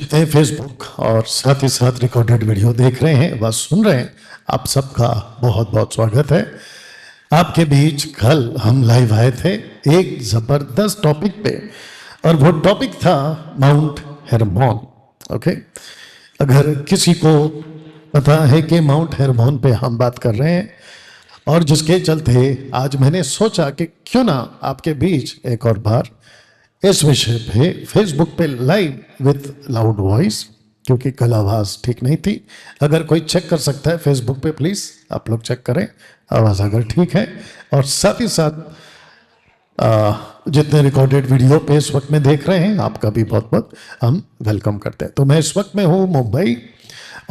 जितने फेसबुक और साथ ही साथ रिकॉर्डेड वीडियो देख रहे हैं व सुन रहे हैं, आप सबका बहुत बहुत स्वागत है। आपके बीच कल हम लाइव आए थे एक जबरदस्त टॉपिक पे, और वो टॉपिक था माउंट हेरमोन। ओके, अगर किसी को पता है कि माउंट हेरमोन पे हम बात कर रहे हैं, और जिसके चलते आज मैंने सोचा कि क्यों ना आपके बीच एक और बार इस विषय पे फेसबुक पे लाइव विथ लाउड वॉइस, क्योंकि कल आवाज़ ठीक नहीं थी। अगर कोई चेक कर सकता है फेसबुक पे, प्लीज़ आप लोग चेक करें आवाज़ अगर ठीक है। और साथ ही साथ जितने रिकॉर्डेड वीडियो पे इस वक्त में देख रहे हैं, आपका भी बहुत बहुत हम वेलकम करते हैं। तो मैं इस वक्त में हूँ मुंबई,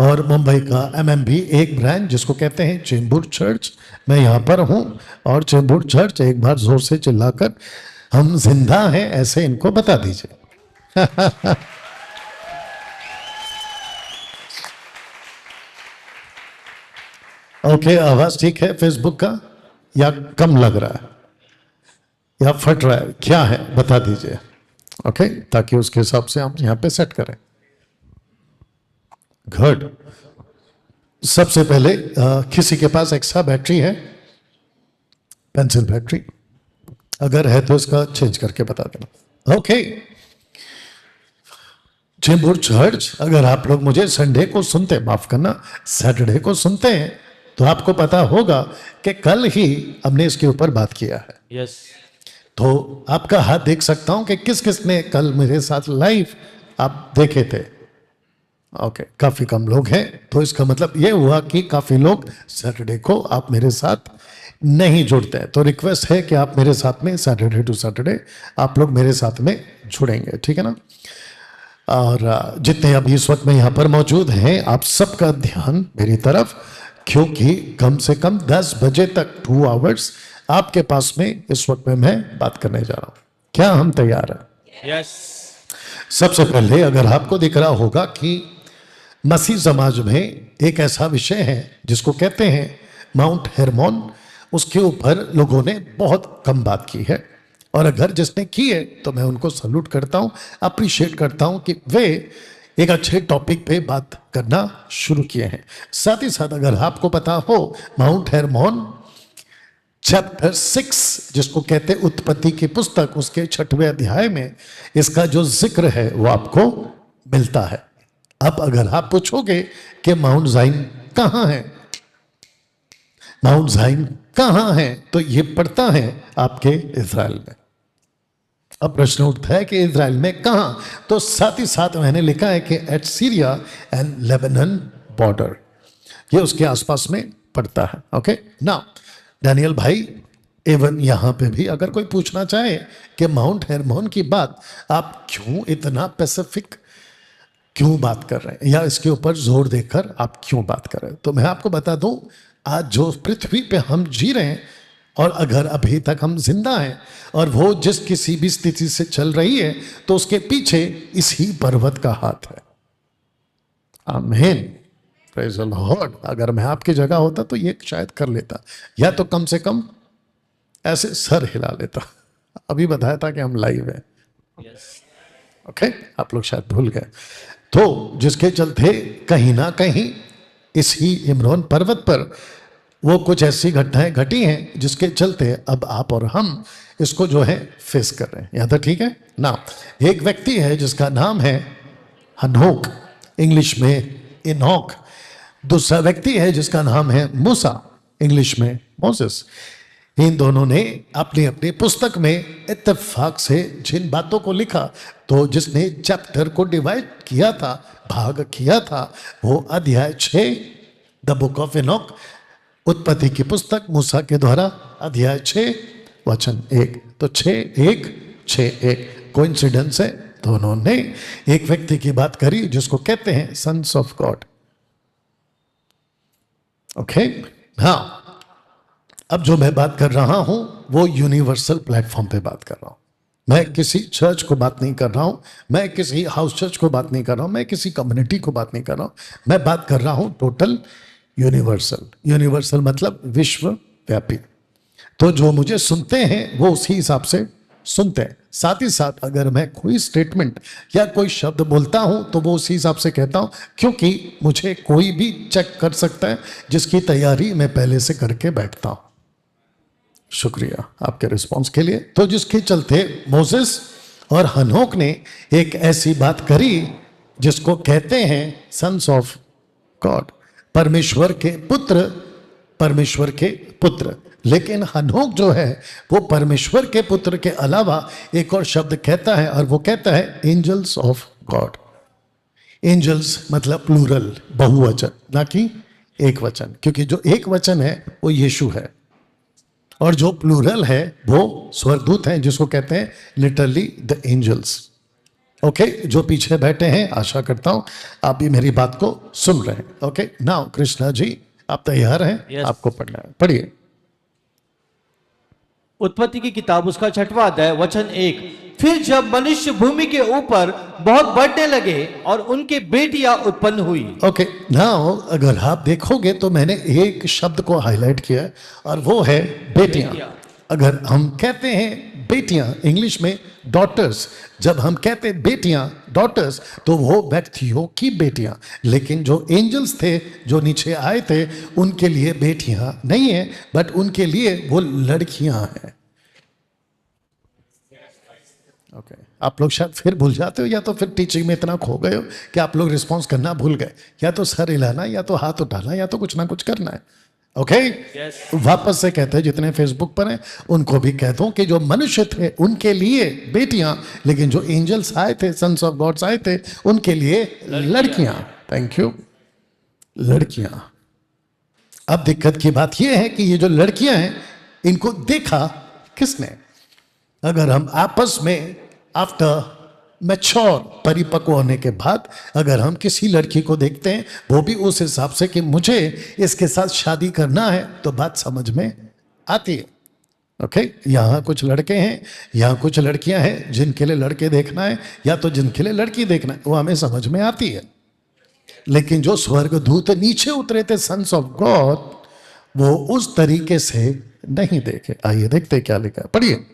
और मुंबई का MMB एक ब्रांच जिसको कहते हैं चेंबूर चर्च, मैं यहाँ पर हूँ। और चेंबूर चर्च एक बार जोर से चिल्लाकर हम जिंदा हैं ऐसे इनको बता दीजिए। ओके, आवाज ठीक है फेसबुक का या कम लग रहा है या फट रहा है, क्या है बता दीजिए। ओके, ताकि उसके हिसाब से हम यहाँ पे सेट करें। गुड। सबसे पहले किसी के पास एक्स्ट्रा बैटरी है, पेंसिल बैटरी अगर है तो इसका चेंज करके बता देना। ओके, चेंबूर चर्च, अगर आप लोग मुझे संडे को सुनते, माफ करना सैटरडे को सुनते हैं, तो आपको पता होगा कि कल ही हमने इसके ऊपर बात किया है। यस। तो आपका हाथ देख सकता हूं कि किस किस ने कल मेरे साथ लाइव आप देखे थे। ओके, काफी कम लोग हैं, तो इसका मतलब ये हुआ कि काफी लोग सैटरडे को आप मेरे साथ नहीं जुड़ते हैं। तो रिक्वेस्ट है कि आप मेरे साथ में सैटरडे टू सैटरडे आप लोग मेरे साथ में जुड़ेंगे, ठीक है ना। और जितने अभी इस वक्त में यहाँ पर मौजूद हैं, आप सबका ध्यान मेरी तरफ, क्योंकि कम से कम 10 बजे तक 2 आवर्स आपके पास में इस वक्त में मैं बात करने जा रहा हूँ। क्या हम तैयार हैं? यस। सबसे पहले अगर आपको दिख रहा होगा कि मसीह समाज में एक ऐसा विषय है जिसको कहते हैं माउंट हेरमोन, उसके ऊपर लोगों ने बहुत कम बात की है। और अगर जिसने की है तो मैं उनको सल्यूट करता हूं, अप्रिशिएट करता हूं कि वे एक अच्छे टॉपिक पे बात करना शुरू किए हैं। साथ ही साथ अगर आपको पता हो, माउंट हेरमोन चैप्टर 6 जिसको कहते हैं उत्पत्ति की पुस्तक, उसके 6वें अध्याय में इसका जो जिक्र है वो आपको मिलता है। अब अगर आप पूछोगे कि माउंट जाइन कहां है, माउंट जाइन कहां है, तो ये पड़ता है आपके इजराइल में। अब प्रश्न उठता है कि इजराइल में कहां, तो साथ ही साथ मैंने लिखा है कि at Syria and Lebanon border, ये उसके आसपास में पड़ता है। ओके ना डैनियल भाई, एवन यहां पे भी अगर कोई पूछना चाहे कि माउंट हेरमोन की बात आप क्यों इतना पैसिफिक क्यों बात कर रहे हैं, या इसके ऊपर जोर देकर आप क्यों बात कर रहे हैं, तो मैं आपको बता दूं, आज जो पृथ्वी पे हम जी रहे हैं, और अगर अभी तक हम जिंदा हैं और वो जिस किसी भी स्थिति से चल रही है, तो उसके पीछे इसी पर्वत का हाथ है। आमीन, प्रेज़ द लॉर्ड। अगर मैं आपकी जगह होता तो ये शायद कर लेता, या तो कम से कम ऐसे सर हिला लेता। अभी बताया था कि हम लाइव हैं। ओके, आप लोग शायद भूल गए। तो जिसके चलते कहीं ना कहीं इसी इमरान पर्वत पर वो कुछ ऐसी घटनाएं घटी हैं जिसके चलते अब आप और हम इसको जो है फेस कर रहे हैं। यहां तक ठीक है ना। एक व्यक्ति है जिसका नाम है हनोक, इंग्लिश में इनॉक। दूसरा व्यक्ति है जिसका नाम है मूसा, इंग्लिश में मोसेस। इन दोनों ने अपनी अपनी पुस्तक में इत्तेफाक से जिन बातों को लिखा, तो जिसने चैप्टर को डिवाइड किया था, भाग किया था, वो अध्याय 6 द बुक ऑफ इनॉक, उत्पत्ति की पुस्तक मूसा के द्वारा, अध्याय 6 वचन 1। तो 6:1 कोइंसिडेंस है, दोनों ने एक व्यक्ति की बात करी जिसको कहते हैं सन्स ऑफ गॉड। ओके, हाँ, अब जो मैं बात कर रहा हूं वो यूनिवर्सल प्लेटफॉर्म पे बात कर रहा हूं। मैं किसी चर्च को बात नहीं कर रहा हूं, मैं किसी हाउस चर्च को बात नहीं कर रहा हूं, मैं किसी कम्युनिटी को बात नहीं कर रहा हूं। मैं बात कर रहा हूं टोटल यूनिवर्सल। यूनिवर्सल मतलब विश्वव्यापी। तो जो मुझे सुनते हैं वो उसी हिसाब से सुनते हैं। साथ ही साथ अगर मैं कोई स्टेटमेंट या कोई शब्द बोलता हूं तो वो उसी हिसाब से कहता हूं, क्योंकि मुझे कोई भी चेक कर सकता है जिसकी तैयारी मैं पहले से करके बैठता हूं। शुक्रिया आपके रिस्पॉन्स के लिए। तो जिसके चलते मोसेस और हनोक ने एक ऐसी बात करी जिसको कहते हैं सन्स ऑफ गॉड, परमेश्वर के पुत्र, परमेश्वर के पुत्र। लेकिन हनोक जो है वो परमेश्वर के पुत्र के अलावा एक और शब्द कहता है, और वो कहता है एंजल्स ऑफ गॉड। एंजल्स मतलब प्लूरल, बहुवचन, ना कि एक वचन, क्योंकि जो एक वचन है वो यीशु है और जो प्लूरल है वो स्वर्गदूत हैं, जिसको कहते हैं लिटरली द एंजल्स। ओके, जो पीछे बैठे हैं आशा करता हूं आप भी मेरी बात को सुन रहे हैं। ओके, नाउ कृष्णा जी आप तैयार हैं? Yes. आपको पढ़ना है, पढ़िए। उत्पत्ति की किताब उसका 6वां अध्याय वचन 1। फिर जब मनुष्य भूमि के ऊपर बहुत बढ़ने लगे और उनके बेटियां उत्पन्न हुई। ओके, नाउ अगर आप देखोगे तो मैंने एक शब्द को हाईलाइट किया है और वो है बेटियां। अगर हम कहते हैं बेटियां, इंग्लिश में डॉटर्स, जब हम कहते हैं बेटियां डॉटर्स तो वो व्यक्तियों की बेटियां, लेकिन जो एंजल्स थे जो नीचे आए थे उनके लिए बेटियां नहीं है, बट उनके लिए वो लड़कियां हैं। ओके, आप लोग शायद फिर भूल जाते हो, या तो फिर टीचिंग में इतना खो गए हो कि आप लोग रिस्पॉन्स करना भूल गए, या तो सर हिलाना, या तो हाथ उठाना, या तो कुछ ना कुछ करना है। ओके, वापस से कहते हैं जितने फेसबुक पर हैं उनको भी कह दो कि जो मनुष्य थे उनके लिए बेटियां, लेकिन जो एंजल्स आए थे, सन्स ऑफ गॉड्स आए थे, उनके लिए लड़कियां। थैंक यू, लड़कियां। अब दिक्कत की बात यह है कि ये जो लड़कियां हैं इनको देखा किसने? अगर हम आपस में आफ्टर मैच्योर, परिपक्व होने के बाद अगर हम किसी लड़की को देखते हैं, वो भी उस हिसाब से कि मुझे इसके साथ शादी करना है, तो बात समझ में आती है। ओके, यहाँ कुछ लड़के हैं, यहाँ कुछ लड़कियां हैं जिनके लिए लड़के देखना है या तो जिनके लिए लड़की देखना है, वो हमें समझ में आती है। लेकिन जो स्वर्गदूत नीचे उतरे थे, सन्स ऑफ गॉड, वो उस तरीके से नहीं देखे। आइए देखते क्या लिखा है, पढ़िए।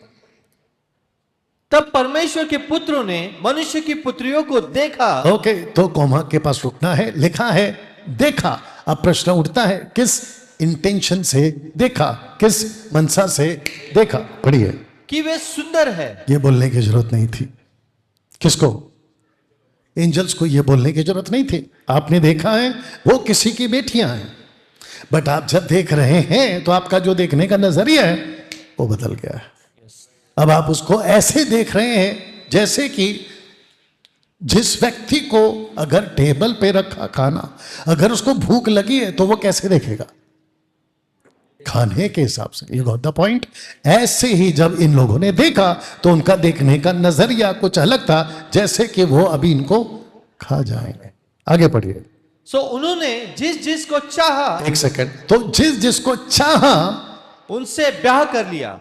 तब परमेश्वर के पुत्रों ने मनुष्य की पुत्रियों को देखा। ओके, तो कोमा के पास रुकना है, लिखा है देखा। अब प्रश्न उठता है किस इंटेंशन से देखा, किस मनसा से देखा? पढ़िए। कि वे सुंदर है। ये बोलने की जरूरत नहीं थी। किसको? एंजल्स को ये बोलने की जरूरत नहीं थी। आपने देखा है वो किसी की बेटियां हैं, बट आप जब देख रहे हैं तो आपका जो देखने का नजरिया है वो बदल गया है। अब आप उसको ऐसे देख रहे हैं जैसे कि जिस व्यक्ति को अगर टेबल पे रखा खाना, अगर उसको भूख लगी है तो वो कैसे देखेगा? खाने के हिसाब से। You got the point? ऐसे ही जब इन लोगों ने देखा तो उनका देखने का नजरिया कुछ अलग था, जैसे कि वो अभी इनको खा जाएंगे। आगे पढ़िए। सो उन्होंने जिस जिस को चाहा, एक सेकंड, तो जिस जिसको चाहा उनसे ब्याह कर लिया।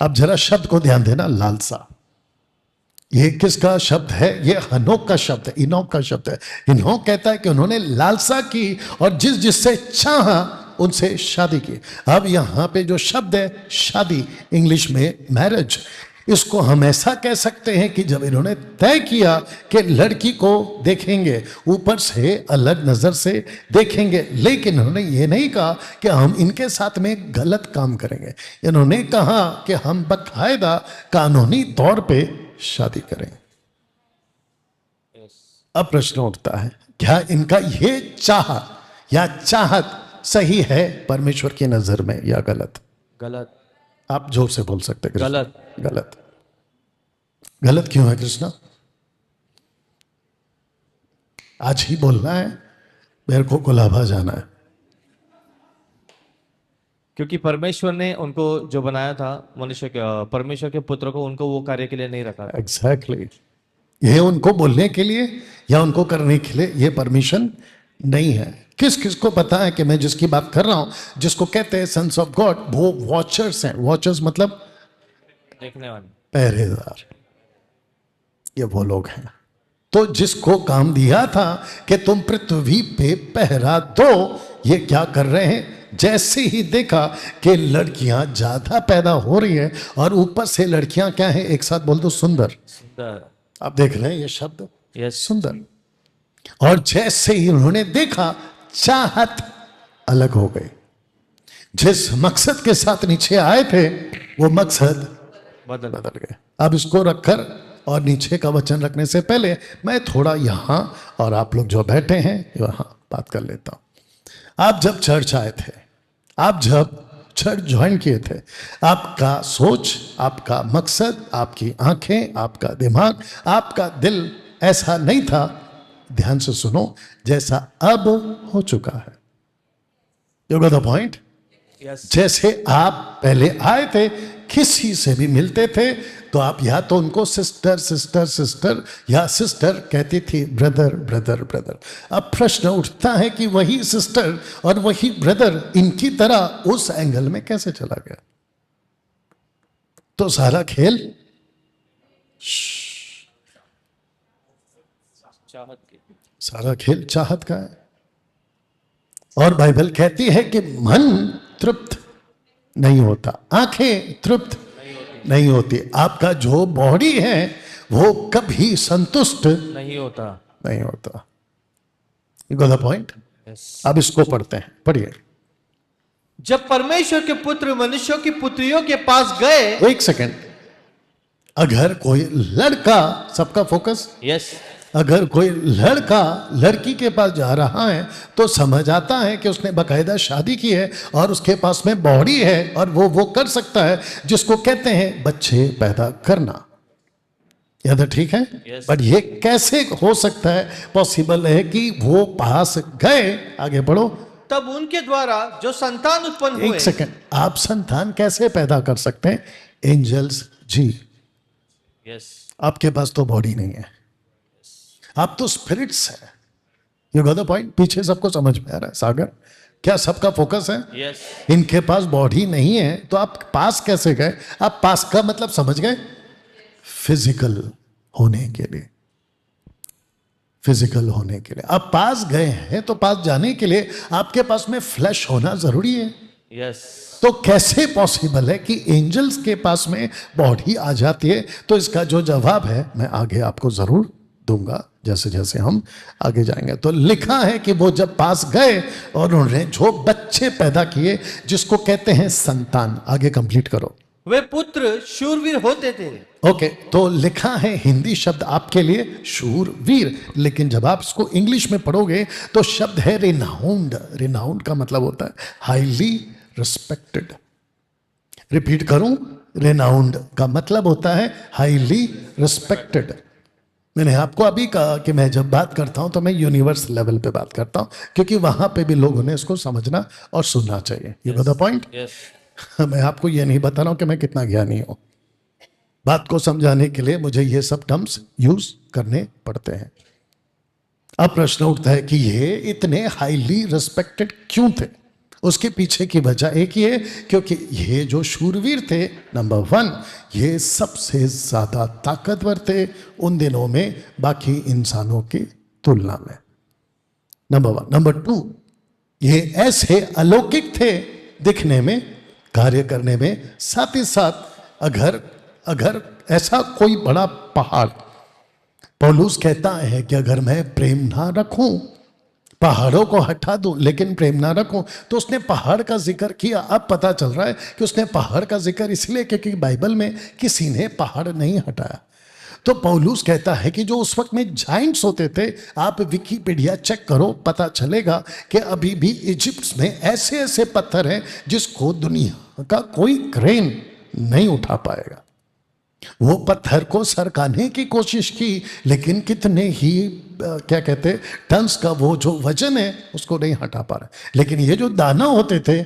अब जरा शब्द को ध्यान देना, लालसा। ये किसका शब्द है? ये हनोक का शब्द है, इनोक का शब्द है। इनोक कहता है कि उन्होंने लालसा की और जिस जिससे चाहा उनसे शादी की। अब यहां पे जो शब्द है शादी, इंग्लिश में मैरिज, इसको हम ऐसा कह सकते हैं कि जब इन्होंने तय किया कि लड़की को देखेंगे, ऊपर से अलग नजर से देखेंगे, लेकिन इन्होंने ये नहीं कहा कि हम इनके साथ में गलत काम करेंगे। इन्होंने कहा कि हम बाकायदा कानूनी तौर पे शादी करेंगे। अब प्रश्न उठता है, क्या इनका ये चाह या चाहत सही है परमेश्वर की नजर में या गलत? गलत। आप जोर से बोल सकते हैं। गलत। गलत। गलत क्यों है कृष्णा? आज ही बोलना है, मेरे को कुलाबा जाना है। क्योंकि परमेश्वर ने उनको जो बनाया था, मनुष्य के, परमेश्वर के पुत्र को, उनको वो कार्य के लिए नहीं रखा। एग्जैक्टली। ये उनको बोलने के लिए या उनको करने के लिए ये परमिशन नहीं है। किस किस को पता है कि मैं जिसकी बात कर रहा हूं, जिसको कहते हैं सन्स ऑफ गॉड, वो वॉचर्स हैं। वॉचर्स मतलब देखने वाले, पहरेदार। ये वो लोग हैं तो जिसको काम दिया था कि तुम पृथ्वी पे पहरा दो, ये क्या कर रहे हैं? जैसे ही देखा कि लड़कियां ज्यादा पैदा हो रही हैं और ऊपर से लड़कियां क्या हैं, एक साथ बोल दो, सुंदर। सुंदर। आप देख रहे हैं ये शब्द, यस। सुंदर। और जैसे ही उन्होंने देखा, चाहत अलग हो गई। जिस मकसद के साथ नीचे आए थे वो मकसद बदल गए। अब इसको रखकर और नीचे का वचन रखने से पहले मैं थोड़ा यहां और आप लोग जो बैठे हैं वहां बात कर लेता हूं। आप जब चर्च आए थे, आप जब चर्च ज्वाइन किए थे, आपका सोच, आपका मकसद, आपकी आंखें, आपका दिमाग, आपका दिल ऐसा नहीं था, ध्यान से सुनो, जैसा अब हो चुका है। You got the point? Yes. जैसे आप पहले आए थे, किसी से भी मिलते थे तो आप या तो उनको सिस्टर सिस्टर सिस्टर या सिस्टर कहती थी, ब्रदर ब्रदर ब्रदर। अब प्रश्न उठता है कि वही सिस्टर और वही ब्रदर इनकी तरह उस एंगल में कैसे चला गया? तो सारा खेल चाहत की। सारा खेल चाहत का है। और बाइबल कहती है कि मन तृप्त नहीं होता, आंखें तृप्त नहीं होती। आपका जो बॉडी है वो कभी संतुष्ट नहीं होता। नहीं होता। You got the point? Yes. अब इसको पढ़ते हैं, पढ़िए। जब परमेश्वर के पुत्र मनुष्यों की पुत्रियों के पास गए। एक सेकेंड, अगर कोई लड़का, सबका फोकस, यस। अगर कोई लड़का लड़की के पास जा रहा है तो समझ आता है कि उसने बकायदा शादी की है और उसके पास में बॉडी है और वो कर सकता है जिसको कहते हैं बच्चे पैदा करना। याद है? ठीक है। Yes. बट ये कैसे हो सकता है? पॉसिबल है कि वो पास गए, आगे बढ़ो, तब उनके द्वारा जो संतान उत्पन्न हुए। एक सेकेंड, आप संतान कैसे पैदा कर सकते हैं? एंजल्स जी। यस। आपके पास तो बॉडी नहीं है, आप तो स्पिरिट्स हैं। You got the point? पीछे सबको समझ में आ रहा है? सागर, क्या सबका फोकस है? यस। इनके पास बॉडी नहीं है तो आप पास कैसे गए? आप पास का मतलब समझ गए? फिजिकल होने के लिए, फिजिकल होने के लिए आप पास गए हैं तो पास जाने के लिए आपके पास में फ्लैश होना जरूरी है। यस। तो कैसे पॉसिबल है कि एंजल्स के पास में बॉडी आ जाती है? तो इसका जो जवाब है मैं आगे आपको जरूर दूंगा जैसे जैसे हम आगे जाएंगे। तो लिखा है कि वो जब पास गए और उन्होंने जो बच्चे पैदा किए जिसको कहते हैं संतान, आगे कंप्लीट करो। वे पुत्र शूरवीर होते थे। ओके, तो लिखा है हिंदी शब्द आपके लिए शूरवीर, लेकिन जब आप इसको इंग्लिश में पढ़ोगे तो शब्द है रिनाउंड। रिनाउंड का मतलब होता है हाईली रिस्पेक्टेड। रिपीट करूं, रिनाउंड का मतलब होता है हाईली रिस्पेक्टेड। मैंने आपको अभी कहा कि मैं जब बात करता हूं तो मैं यूनिवर्स लेवल पे बात करता हूं क्योंकि वहां पे भी लोगों ने इसको समझना और सुनना चाहिए। You got the point? Yes. मैं आपको ये नहीं बता रहा हूं कि मैं कितना ज्ञानी हूं। बात को समझाने के लिए मुझे ये सब टर्म्स यूज करने पड़ते हैं। अब प्रश्न उठता है कि ये इतने हाईली रिस्पेक्टेड क्यों थे? उसके पीछे की वजह एक ही है, क्योंकि ये जो शूरवीर थे, नंबर 1, ये सबसे ज्यादा ताकतवर थे उन दिनों में बाकी इंसानों की तुलना में। नंबर 1। नंबर 2, ये ऐसे अलौकिक थे दिखने में, कार्य करने में। साथ ही साथ अगर ऐसा कोई बड़ा पहाड़, पौलुस कहता है कि अगर मैं प्रेम ना रखूं, पहाड़ों को हटा दूं लेकिन प्रेम ना रखूं, तो उसने पहाड़ का जिक्र किया। अब पता चल रहा है कि उसने पहाड़ का जिक्र इसलिए क्योंकि बाइबल में किसी ने पहाड़ नहीं हटाया। तो पौलुस कहता है कि जो उस वक्त में जाइंट्स होते थे, आप विकिपीडिया चेक करो, पता चलेगा कि अभी भी इजिप्ट में ऐसे ऐसे पत्थर हैं जिसको दुनिया का कोई क्रेन नहीं उठा पाएगा। वो पत्थर को सरकाने की कोशिश की लेकिन कितने ही क्या कहते टन्स का वो जो वजन है उसको नहीं हटा पा रहे। लेकिन ये जो दाना होते थे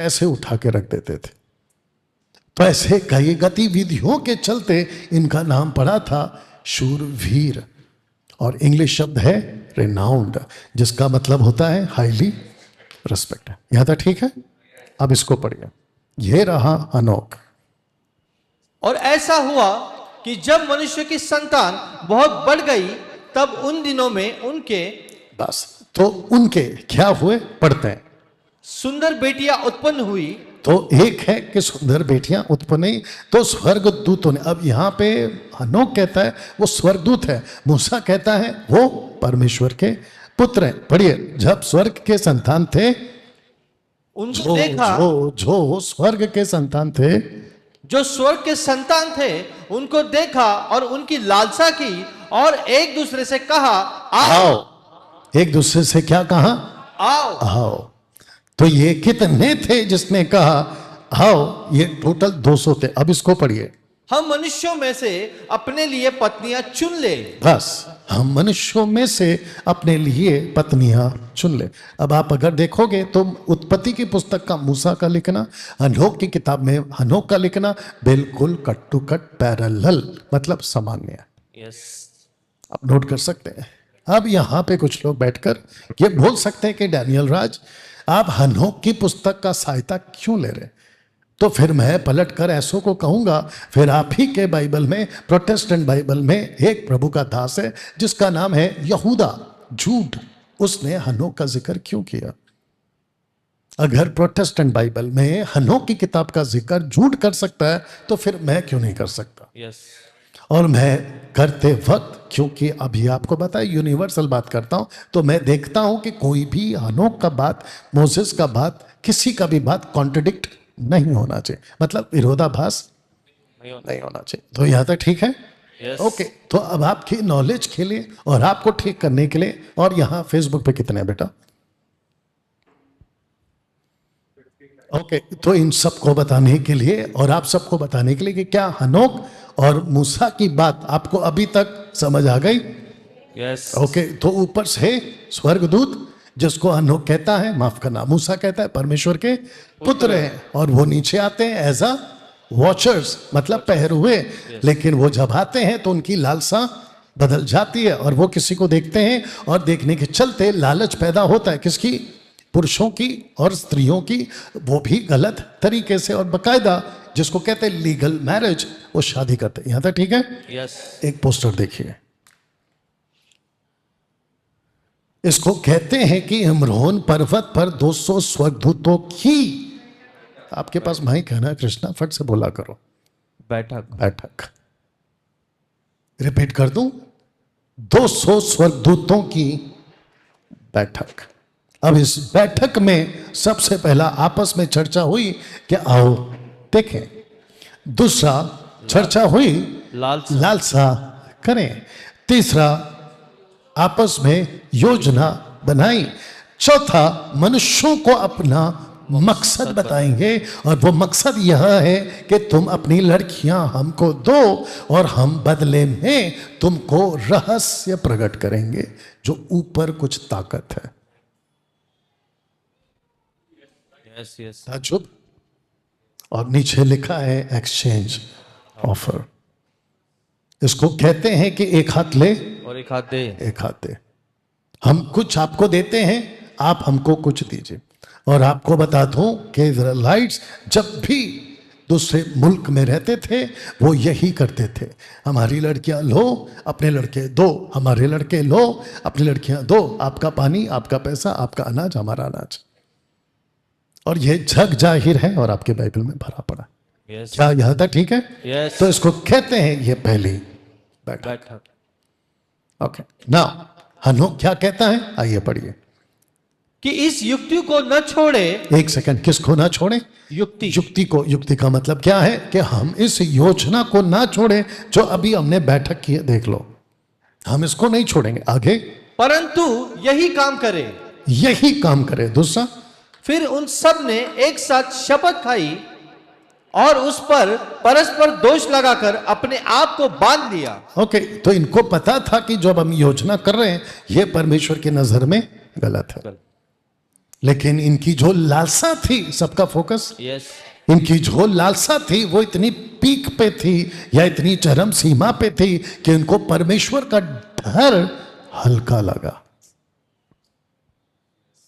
ऐसे उठा के रख देते थे। तो ऐसे कई गतिविधियों के चलते इनका नाम पड़ा था शूरवीर, और इंग्लिश शब्द है रिनाउंड, जिसका मतलब होता है हाईली रिस्पेक्ट। यहां तक ठीक है? अब इसको पढ़िए। ये रहा हनोक। और ऐसा हुआ कि जब मनुष्य की संतान बहुत बढ़ गई, तब उन दिनों में उनके, बस, तो उनके क्या हुए? पढ़ते हैं। सुंदर बेटियां उत्पन्न हुई। तो एक है कि सुंदर बेटियां उत्पन्न हुई, तो स्वर्गदूतों ने, अब यहाँ पे हनोक कहता है वो स्वर्गदूत है, मूसा कहता है वो परमेश्वर के पुत्र हैं। पढ़िए, जब स्वर्ग के संतान थे, उनको जो देखा, जो स्वर्ग के संतान थे, जो स्वर्ग के संतान थे उनको देखा और उनकी लालसा की और एक दूसरे से कहा, आओ आओ। एक दूसरे से क्या कहा? आओ। आओ। तो ये कितने थे जिसने कहा आओ? ये टोटल 200 थे। अब इसको पढ़िए, हम मनुष्यों में से अपने लिए पत्नियां चुन ले। बस, हम मनुष्यों में से अपने लिए पत्नियां चुन ले। अब आप अगर देखोगे तो उत्पत्ति की पुस्तक का मूसा का लिखना, हनोक की किताब में हनोक का लिखना बिल्कुल कट टू कट पैरेलल, मतलब सामान्य है। यस, आप नोट कर सकते हैं। अब यहाँ पे कुछ लोग बैठकर ये बोल सकते हैं कि डैनियल राज, आप हनोक की पुस्तक का सहायता क्यों ले रहे? तो फिर मैं पलट कर ऐसों को कहूंगा, फिर आप ही के बाइबल में, प्रोटेस्टेंट बाइबल में एक प्रभु का दास है जिसका नाम है यहूदा जूड, उसने हनोक का जिक्र क्यों किया? अगर प्रोटेस्टेंट बाइबल में हनोक की किताब का जिक्र जूड कर सकता है तो फिर मैं क्यों नहीं कर सकता? यस, और मैं करते वक्त, क्योंकि अभी आपको बताया यूनिवर्सल बात करता हूं, तो मैं देखता हूं कि कोई भी हनोक का बात, मोसेस का बात, किसी का भी बात कॉन्ट्रडिक्ट नहीं होना चाहिए, मतलब विरोधाभास नहीं होना चाहिए। तो यहां तक ठीक है? यस। ओके, तो अब आपकी नॉलेज के लिए और आपको ठीक करने के लिए, और यहां फेसबुक पे कितने हैं बेटा? ओके, तो इन सबको बताने के लिए और आप सबको बताने के लिए कि क्या हनोक और मूसा की बात आपको अभी तक समझ आ गई? यस। ओके, तो ऊपर से स्वर्गदूत, जिसको हनोक कहता है, माफ करना, मूसा कहता है परमेश्वर के पुत्र हैं, और वो नीचे आते हैं एज अ वॉचर्स, मतलब पहरे हुए। लेकिन वो जब आते हैं तो उनकी लालसा बदल जाती है और वो किसी को देखते हैं और देखने के चलते लालच पैदा होता है। किसकी? पुरुषों की और स्त्रियों की, वो भी गलत तरीके से और बकायदा, जिसको कहते हैं लीगल मैरिज, वो शादी करते हैं। यहां तक ठीक है? यस। एक पोस्टर देखिए, इसको कहते हैं कि इम्रोन पर्वत पर 200 स्वर्गदूतों की, आपके पास माइक है ना कृष्णा, फट से बोला करो, बैठक। बैठक। रिपीट कर दूं, 200 स्वर्गदूतों की बैठक। अब इस बैठक में सबसे पहला आपस में चर्चा हुई कि आओ देखें। दूसरा चर्चा हुई लालसा करें। तीसरा आपस में योजना बनाई। चौथा मनुष्यों को अपना मकसद बताएंगे, और वो मकसद यह है कि तुम अपनी लड़कियां हमको दो और हम बदले में तुमको रहस्य प्रकट करेंगे, जो ऊपर कुछ ताकत है। Yes, yes. ताजुब। और नीचे लिखा है एक्सचेंज ऑफर। इसको कहते हैं कि एक हाथ ले और एक हाथ दे। एक हाथ दे। हम कुछ आपको देते हैं, आप हमको कुछ दीजिए। और आपको बता दूं कि इजराइलिट्स जब भी दूसरे मुल्क में रहते थे वो यही करते थे, हमारी लड़कियां लो, अपने लड़के दो, हमारे लड़के लो, अपनी लड़कियां दो, आपका पानी, आपका पैसा, आपका अनाज, हमारा अनाज। और ये जग जाहिर है और आपके बाइबल में भरा पड़ा। यस। क्या यहां तक ठीक है? यस। तो इसको कहते हैं ये पहली बैठक। बैठक। ओके, नाउ हनोक क्या कहता है, आइए पढ़िए। कि इस युक्ति को न छोड़े। एक सेकंड, किसको ना छोड़े? युक्ति। युक्ति को। युक्ति का मतलब क्या है कि हम इस योजना को ना छोड़े जो अभी हमने बैठक की है। देख लो, हम इसको नहीं छोड़ेंगे आगे, परंतु यही काम करे। यही काम करे। दूसरा, फिर उन सब ने एक साथ शपथ खाई और उस पर परस्पर दोष लगाकर अपने आप को बांध लिया। ओके, तो इनको पता था कि जो हम योजना कर रहे हैं ये परमेश्वर की नजर में गलत है, लेकिन इनकी जो लालसा थी, सबका फोकस, यस, इनकी जो लालसा थी वो इतनी पीक पे थी या इतनी चरम सीमा पे थी कि इनको परमेश्वर का डर हल्का लगा।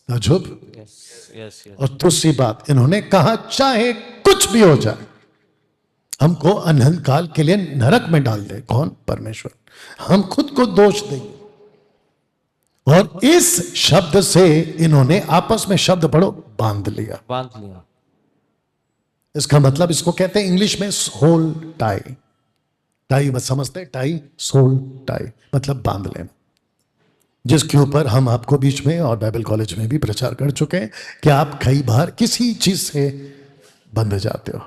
ताजुब। Yes, yes, yes. और दूसरी बात, इन्होंने कहा चाहे कुछ भी हो जाए, हमको अनंत काल के लिए नरक में डाल दे। कौन? परमेश्वर। हम खुद को दोष देंगे। और इस शब्द से इन्होंने आपस में, शब्द पढ़ो, बांध लिया। बांध लिया। इसका मतलब इसको कहते हैं इंग्लिश में सोल टाई। टाई बस समझते हैं, टाई सोल टाई मतलब बांध लेना, जिसके ऊपर हम आपको बीच में और बाइबल कॉलेज में भी प्रचार कर चुके हैं कि आप कई बार किसी चीज से बंध जाते हो।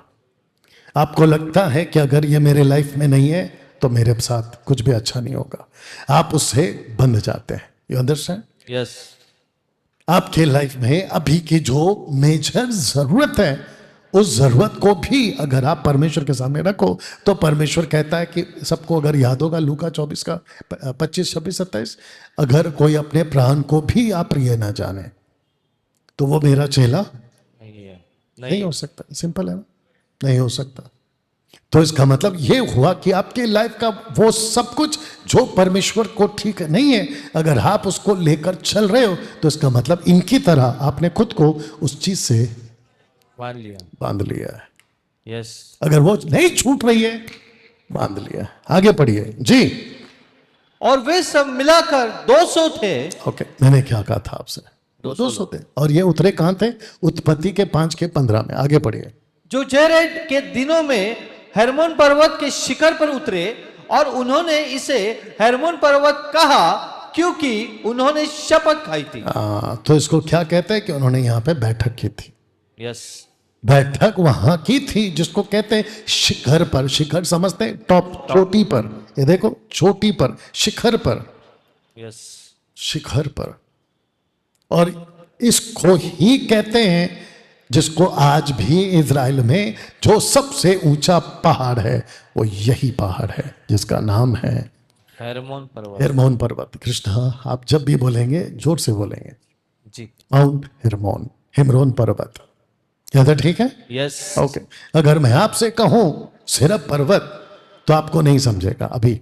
आपको लगता है कि अगर ये मेरे लाइफ में नहीं है तो मेरे साथ कुछ भी अच्छा नहीं होगा, आप उससे बंध जाते हैं। You understand? यस। आपके लाइफ में अभी की जो मेजर जरूरत है, उस जरूरत को भी अगर आप परमेश्वर के सामने रखो तो परमेश्वर कहता है कि सबको अगर याद होगा लूका 24 का 25, 26, 27, अगर कोई अपने प्राण को भी आप प्रिय ना जाने तो वो मेरा चेला नहीं है। नहीं हो सकता। सिंपल है ना, नहीं हो सकता। तो इसका मतलब ये हुआ कि आपके लाइफ का वो सब कुछ जो परमेश्वर को ठीक नहीं है, अगर आप उसको लेकर चल रहे हो तो इसका मतलब इनकी तरह आपने खुद को उस चीज से बांध लिया है। यस। अगर वो नहीं छूट रही है, बांध लिया है। आगे पढ़िए जी। और वे सब मिलाकर 200 थे। ओके, मैंने क्या कहा था आपसे? 200 थे। और ये उतरे कहां थे? उत्पत्ति के 5 के 15 में। आगे पढ़िए। जो जेरेड के दिनों में हेर्मोन पर्वत के शिखर पर उतरे, और उन्होंने इसे हेर्मोन पर्वत कहा क्योंकि उन्होंने शपथ खाई थी। तो इसको क्या कहते हैं कि उन्होंने यहाँ पे बैठक की थी। यस। बैठक वहां की थी जिसको कहते हैं शिखर पर। शिखर समझते हैं? टॉप, चोटी पर। ये देखो, चोटी पर, शिखर पर। यस। शिखर पर। और इसको ही कहते हैं जिसको आज भी इजराइल में जो सबसे ऊंचा पहाड़ है वो यही पहाड़ है जिसका नाम है हेर्मोन पर्वत। हेर्मोन पर्वत। कृष्णा, आप जब भी बोलेंगे जोर से बोलेंगे जी। माउंट हेर्मोन, हेम्रोन पर्वत। क्या ठीक है? यस। ओके। अगर मैं आपसे कहूं सिर्फ पर्वत तो आपको नहीं समझेगा अभी,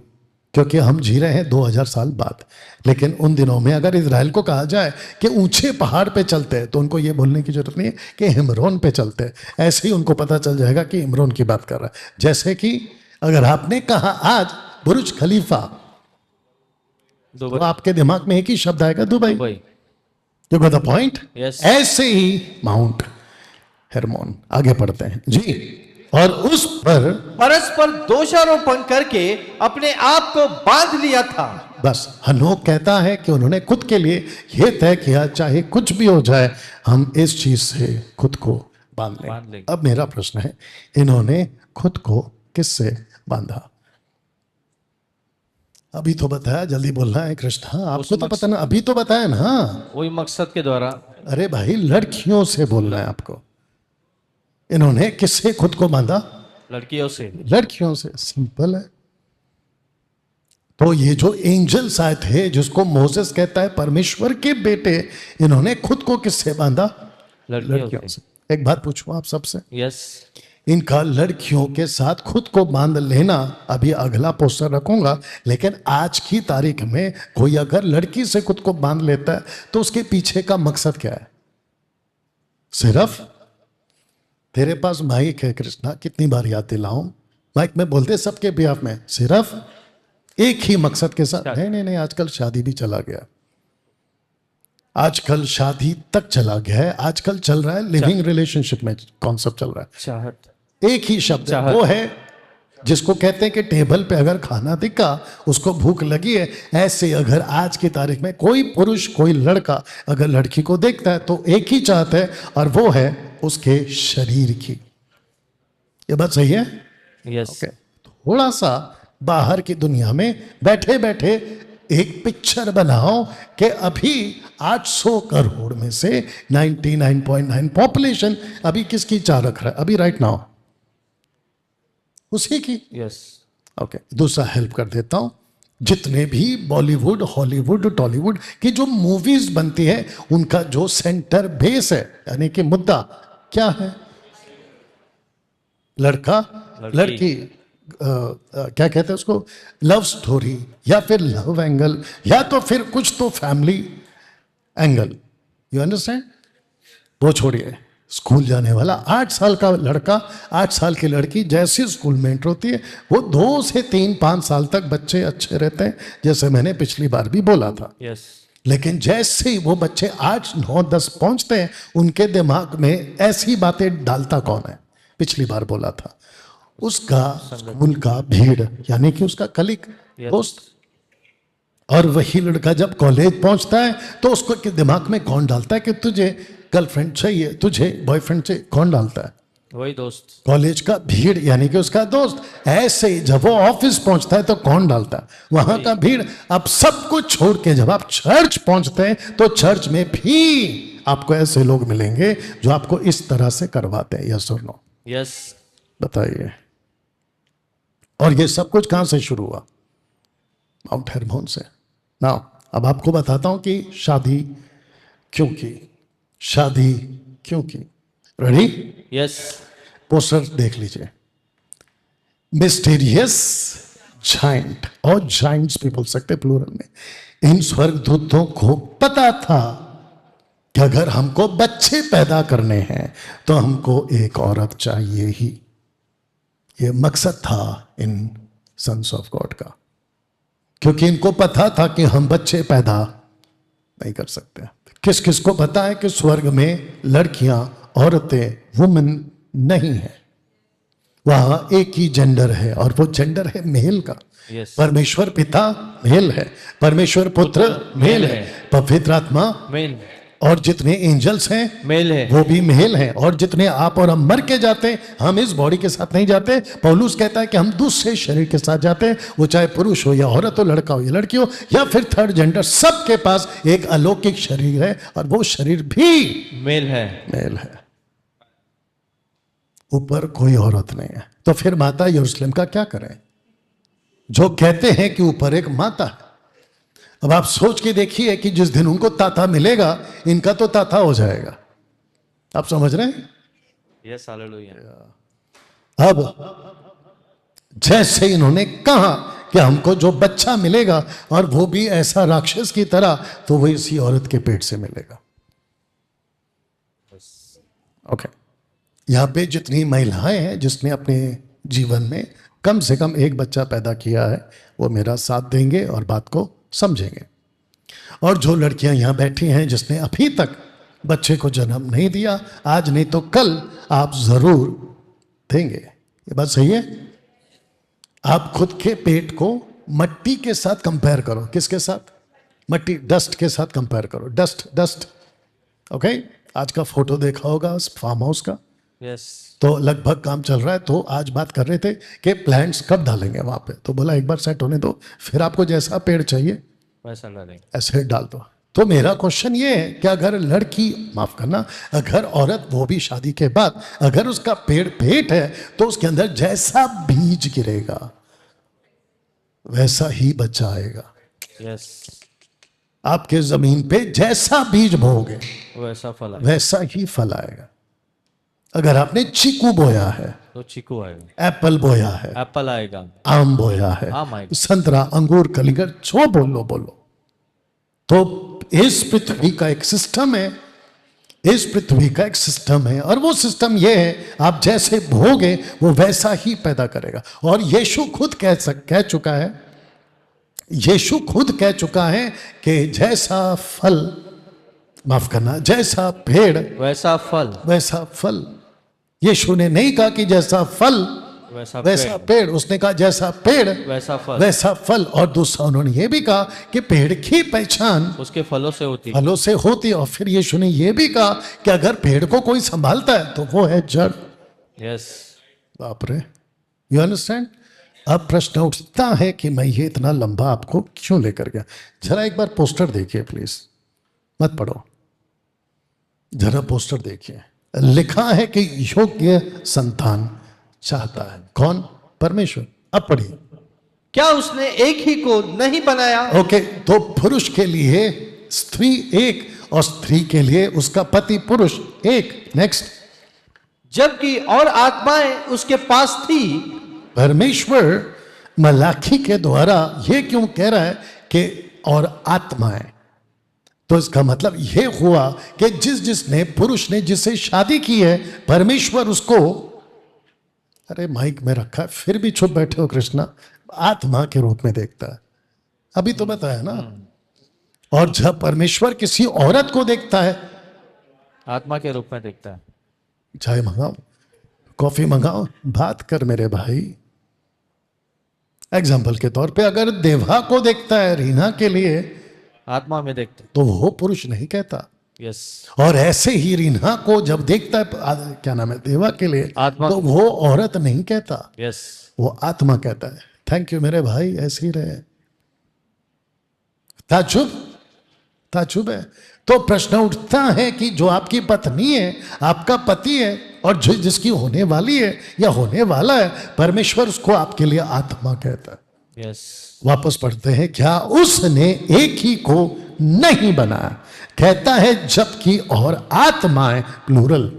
क्योंकि हम जी रहे हैं 2000 साल बाद। लेकिन उन दिनों में अगर इजराइल को कहा जाए कि ऊंचे पहाड़ पे चलते हैं तो उनको ये बोलने की जरूरत नहीं है कि हिमरोन पे चलते हैं। ऐसे ही उनको पता चल जाएगा कि हिमरोन की बात कर रहा है। जैसे कि अगर आपने कहा आज बुर्ज खलीफा तो आपके दिमाग में एक ही शब्द आएगा, Dubai. You got the point? Yes. ऐसे ही माउंट हेर्मोन। आगे पढ़ते हैं जी। और उस पर परस्पर दोषारोपण करके अपने आप को बांध लिया था। बस हनोक कहता है कि उन्होंने खुद के लिए यह तय किया, चाहे कुछ भी हो जाए हम इस चीज से खुद को बांध लेंगे। अब मेरा प्रश्न है, इन्होंने खुद को किससे बांधा? अभी तो बताया, जल्दी बोलना है कृष्णा, आपको तो पता ना, अभी तो बताया ना। वही मकसद के द्वारा। अरे भाई, लड़कियों से बोलना है आपको। इन्होंने किससे खुद को बांधा? लड़कियों से। लड़कियों से। सिंपल है। तो ये जो एंजल्स आए थे जिसको मोसेस कहता है परमेश्वर के बेटे, इन्होंने खुद को किससे बांधा? लड़कियों से। एक बात पूछूं आप सबसे? यस। इनका लड़कियों के साथ खुद को बांध लेना, अभी अगला पोस्टर रखूंगा, लेकिन आज की तारीख में कोई अगर लड़की से खुद को बांध लेता है तो उसके पीछे का मकसद क्या है? सिर्फ तेरे पास माइक है कृष्णा, कितनी बार याद दिलाऊं? माइक में बोलते सबके बिहाफ में, सिर्फ एक ही मकसद के साथ। नहीं, आजकल शादी भी चला गया, आजकल शादी तक चला गया है। आजकल चल रहा है लिविंग रिलेशनशिप में कॉन्सेप्ट चल रहा है। चाहत। एक ही शब्द है, वो है जिसको कहते हैं कि टेबल पे अगर खाना दिखा उसको भूख लगी है। ऐसे अगर आज की तारीख में कोई पुरुष, कोई लड़का अगर लड़की को देखता है तो एक ही चाहत है, और वो है उसके शरीर की। ये बात सही है? यस। ओके। थोड़ा सा बाहर की दुनिया में बैठे बैठे एक पिक्चर बनाओ कि अभी 800 करोड़ में से 99.9 पॉपुलेशन अभी किसकी चाह रख रहा है? अभी राइट नाउ उसी की। यस। ओके। दूसरा हेल्प कर देता हूं, जितने भी बॉलीवुड, हॉलीवुड, टॉलीवुड की जो मूवीज बनती है उनका जो सेंटर बेस है, यानी कि मुद्दा क्या है? लड़का लड़की, क्या कहते हैं उसको, लव स्टोरी, या फिर लव एंगल, या तो फिर कुछ तो फैमिली एंगल। You understand? वो छोड़िए, स्कूल जाने वाला 8 साल का लड़का, 8 साल की लड़की जैसे स्कूल में एंटर होती है वो 2 से 3-5 साल तक बच्चे अच्छे रहते हैं, जैसे मैंने पिछली बार भी बोला था। यस। लेकिन जैसे ही वो बच्चे 8, 9, 10 पहुंचते हैं, उनके दिमाग में ऐसी बातें डालता कौन है? पिछली बार बोला था, उसका स्कूल का भीड़, यानी कि उसका कलीग, दोस्त। और वही लड़का जब कॉलेज पहुंचता है तो उसको के दिमाग में कौन डालता है कि तुझे गर्लफ्रेंड चाहिए, तुझे बॉयफ्रेंड चाहिए? कौन डालता है? वही दोस्त। कॉलेज का भीड़, यानी कि उसका दोस्त। ऐसे ही जब वो ऑफिस पहुंचता है तो कौन डालता है? वहां का भीड़। अब सब कुछ छोड़ के जब आप चर्च पहुंचते हैं तो चर्च में भी आपको ऐसे लोग मिलेंगे जो आपको इस तरह से करवाते हैं। यस और नो? यस। बताइए। और ये सब कुछ कहां से शुरू हुआ? माउंट हेर्मोन से ना। अब आपको बताता हूं कि शादी क्यों की, शादी क्यों की। रेडी? यस। पोस्टर देख लीजिए। मिस्टीरियस जाइंट, और जाइंट्स भी बोल सकते प्लूरल में। इन स्वर्गदूतों को पता था कि अगर हमको बच्चे पैदा करने हैं तो हमको एक औरत चाहिए ही। ये मकसद था इन सन्स ऑफ गॉड का, क्योंकि इनको पता था कि हम बच्चे पैदा नहीं कर सकते। किस किस को पता है कि स्वर्ग में लड़कियां, औरतें, वुमेन नहीं है? वहां एक ही जेंडर है, और वो जेंडर है मेल का। यस। परमेश्वर पिता मेल है, परमेश्वर पुत्र मेल है, पवित्र आत्मा, मेल और जितने एंजल्स हैं मेल है। वो भी मेल हैं। और जितने आप और हम मर के जाते हैं, हम इस बॉडी के साथ नहीं जाते। पौलुस कहता है कि हम दूसरे शरीर के साथ जाते हैं, वो चाहे पुरुष हो या औरत हो, लड़का हो या लड़की हो, या फिर थर्ड जेंडर, सबके पास एक अलौकिक शरीर है, और वो शरीर भी मेल है। मेल है। ऊपर कोई औरत नहीं है। तो फिर माता यरूशलेम का क्या करें, जो कहते हैं कि ऊपर एक माता है? अब आप सोच के देखिए कि जिस दिन उनको ताता मिलेगा, इनका तो ताता हो जाएगा। आप समझ रहे हैं? Yes, hallelujah. अब जैसे इन्होंने कहा कि हमको जो बच्चा मिलेगा, और वो भी ऐसा राक्षस की तरह, तो वो इसी औरत के पेट से मिलेगा। ओके। यहां पे जितनी महिलाएं हैं जिसने अपने जीवन में कम से कम एक बच्चा पैदा किया है, वो मेरा साथ देंगे और बात को समझेंगे। और जो लड़कियां यहां बैठी हैं जिसने अभी तक बच्चे को जन्म नहीं दिया, आज नहीं तो कल आप जरूर देंगे। ये बात सही है? आप खुद के पेट को मट्टी के साथ कंपेयर करो। किसके साथ? मट्टी, डस्ट के साथ कंपेयर करो। Dust, dust. ओके। आज का फोटो देखा होगा उस फार्म हाउस का। यस। तो लगभग काम चल रहा है। तो आज बात कर रहे थे कि प्लांट्स कब डालेंगे वहां पे। तो बोला एक बार सेट होने दो, फिर आपको जैसा पेड़ चाहिए वैसा डालेंगे, ऐसे डाल दो। तो मेरा क्वेश्चन ये है कि अगर लड़की, माफ करना, अगर औरत, वो भी शादी के बाद, अगर उसका पेड़ पेट है, तो उसके अंदर जैसा बीज गिरेगा वैसा ही बच्चा आएगा। यस। आपके जमीन पे जैसा बीज बोओगे वैसा फल आएगा, वैसा ही फल आएगा। अगर आपने चीकू बोया है तो चीकू आएगा, एप्पल बोया है, एप्पल आएगा, आम बोया है, आम आएगा, संतरा, अंगूर, कलिंगर, जो बोलो। तो इस पृथ्वी का एक सिस्टम है, इस पृथ्वी का एक सिस्टम है, और वो सिस्टम ये है, आप जैसे बोगे वो वैसा ही पैदा करेगा। और यीशु खुद कह चुका है, यीशु खुद कह चुका है कि जैसा फल, माफ करना, जैसा पेड़ वैसा फल, वैसा फल। यीशु ने नहीं कहा कि जैसा फल वैसा पेड़, उसने कहा जैसा पेड़ वैसा फल, वैसा फल। और दूसरा उन्होंने ये भी कहा कि पेड़ की पहचान उसके फलों से होती है, फलों से होती है। और फिर यीशु ने ये भी कहा कि अगर पेड़ को कोई संभालता है तो वो है जड़। यस। बाप रे, यू अंडरस्टैंड? अब प्रश्न उठता है कि मैं ये इतना लंबा आपको क्यों लेकर गया। जरा एक बार पोस्टर देखिए प्लीज, मत पढ़ो, जरा पोस्टर देखिए। लिखा है कि योग्य संतान चाहता है। कौन? परमेश्वर। अब पढ़िए। क्या उसने एक ही को नहीं बनाया? ओके, तो पुरुष के लिए स्त्री एक, और स्त्री के लिए उसका पति पुरुष एक। नेक्स्ट। जबकि और आत्माएं उसके पास थी। परमेश्वर मलाखी के द्वारा ये क्यों कह रहा है कि और आत्माएं? तो इसका मतलब ये हुआ कि जिसने पुरुष ने जिससे शादी की है, परमेश्वर उसको, अरे माइक में रखा है फिर भी चुप बैठे हो कृष्णा, आत्मा के रूप में देखता है। अभी तो बताया ना, और जब परमेश्वर किसी औरत को देखता है, आत्मा के रूप में देखता है। चाय मंगाओ, कॉफी मंगाओ, बात कर मेरे भाई। एग्जाम्पल के तौर पे अगर देवा को देखता है रीना के लिए, आत्मा में देखते। तो वो पुरुष नहीं कहता। यस, और ऐसे ही रीना को जब देखता है क्या नाम है, देवा के लिए, आत्मा। तो वो औरत नहीं कहता, यस, वो आत्मा कहता है। थैंक यू मेरे भाई, ऐसे ही रहे। ताजुब है। तो प्रश्न उठता है कि जो आपकी पत्नी है, आपका पति है, और जो जिसकी होने वाली है या होने वाला है, परमेश्वर उसको आपके लिए आत्मा कहता है। यस, वापस पढ़ते हैं, क्या उसने एक ही को नहीं बनाया? कहता है जबकि और आत्माएं, प्लूरल,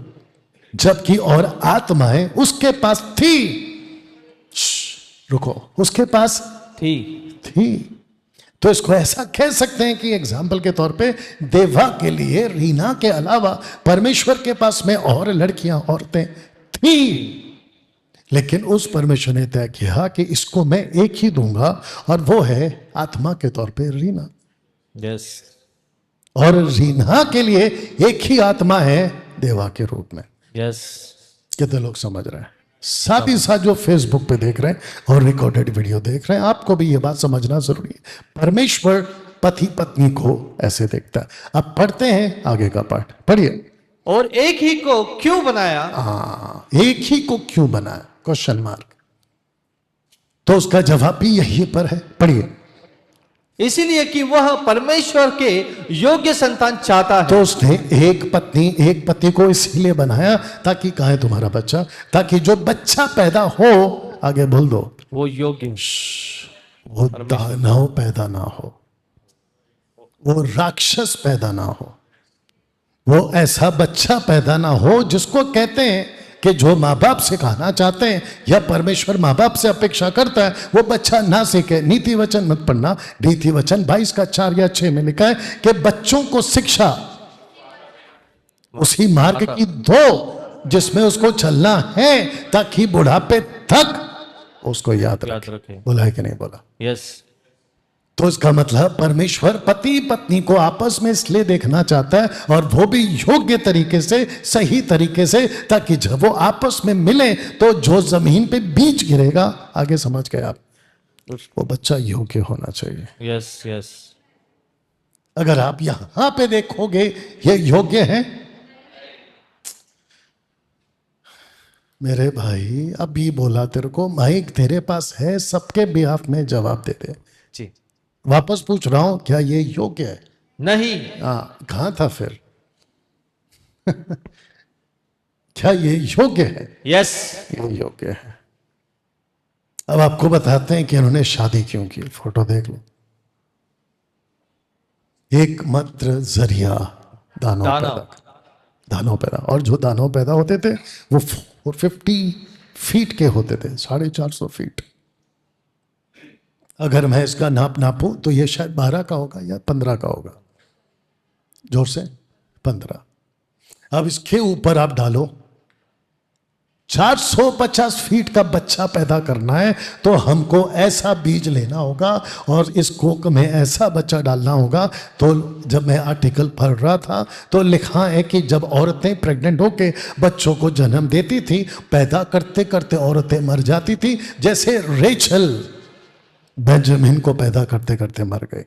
जबकि और आत्माएं उसके पास थी। रुको, उसके पास थी। तो इसको ऐसा कह सकते हैं कि एग्जाम्पल के तौर पे देवा के लिए रीना के अलावा परमेश्वर के पास में और लड़कियां, औरतें थी, लेकिन उस परमेश्वर ने तय किया कि इसको मैं एक ही दूंगा, और वो है आत्मा के तौर पे रीना। यस, और रीना के लिए एक ही आत्मा है देवा के रूप में। यस, कितने लोग समझ रहे हैं? साथ ही साथ जो फेसबुक पे देख रहे हैं और रिकॉर्डेड वीडियो देख रहे हैं, आपको भी ये बात समझना जरूरी है। परमेश्वर पति पत्नी को ऐसे देखता है। अब पढ़ते हैं आगे का पाठ, पढ़िए। और एक ही को क्यों बनाया? एक ही को क्यों बनाया? Question mark. तो उसका जवाब भी यही पर है, पढ़िए। इसीलिए कि वह परमेश्वर के योग्य संतान चाहता है। तो उसने एक पति को इसीलिए बनाया ताकि, कहा है तुम्हारा बच्चा, ताकि जो बच्चा पैदा हो, आगे बोल दो, वो योग्य, वो दानव पैदा ना हो, वो राक्षस पैदा ना हो, वो ऐसा बच्चा पैदा ना हो जिसको कहते हैं कि जो माँ बाप सिखाना चाहते हैं या परमेश्वर माँ बाप से अपेक्षा करता है, वो बच्चा ना सीखे। नीति वचन मत पढ़ना, नीति वचन 22 का 4 या 6 में लिखा है कि बच्चों को शिक्षा उसी मार्ग की दो जिसमें उसको चलना है, ताकि बुढ़ापे तक उसको याद रखे। बोला है कि नहीं बोला? यस। तो इसका मतलब परमेश्वर पति पत्नी को आपस में इसलिए देखना चाहता है, और वो भी योग्य तरीके से, सही तरीके से, ताकि जब वो आपस में मिले तो जो जमीन पे बीज गिरेगा, आगे समझ गए आप, वो बच्चा योग्य होना चाहिए। Yes, yes. अगर आप यहां पे देखोगे ये योग्य है, मेरे भाई अभी बोला तेरे को, माइक तेरे पास है, सबके बिहाफ में जवाब दे दे। जी, वापस पूछ रहा हूं, क्या ये योग्य है? नहीं। कहां था फिर? क्या ये योग्य है? यस, ये योग्य है। अब आपको बताते हैं कि इन्होंने शादी क्यों की। फोटो देख लो। एकमात्र जरिया दानव पैदा, और जो दानव पैदा होते थे वो 450 फीट के होते थे, 450 फीट। अगर मैं इसका नापूं तो ये शायद 12 का होगा या 15 का होगा, जोर से 15। अब इसके ऊपर आप डालो 450 फीट का बच्चा पैदा करना है, तो हमको ऐसा बीज लेना होगा और इस कोक में ऐसा बच्चा डालना होगा। तो जब मैं आर्टिकल पढ़ रहा था तो लिखा है कि जब औरतें प्रेग्नेंट होकर बच्चों को जन्म देती थी, पैदा करते करते औरतें मर जाती थी, जैसे रेचल बेंजामिन को पैदा करते करते मर गए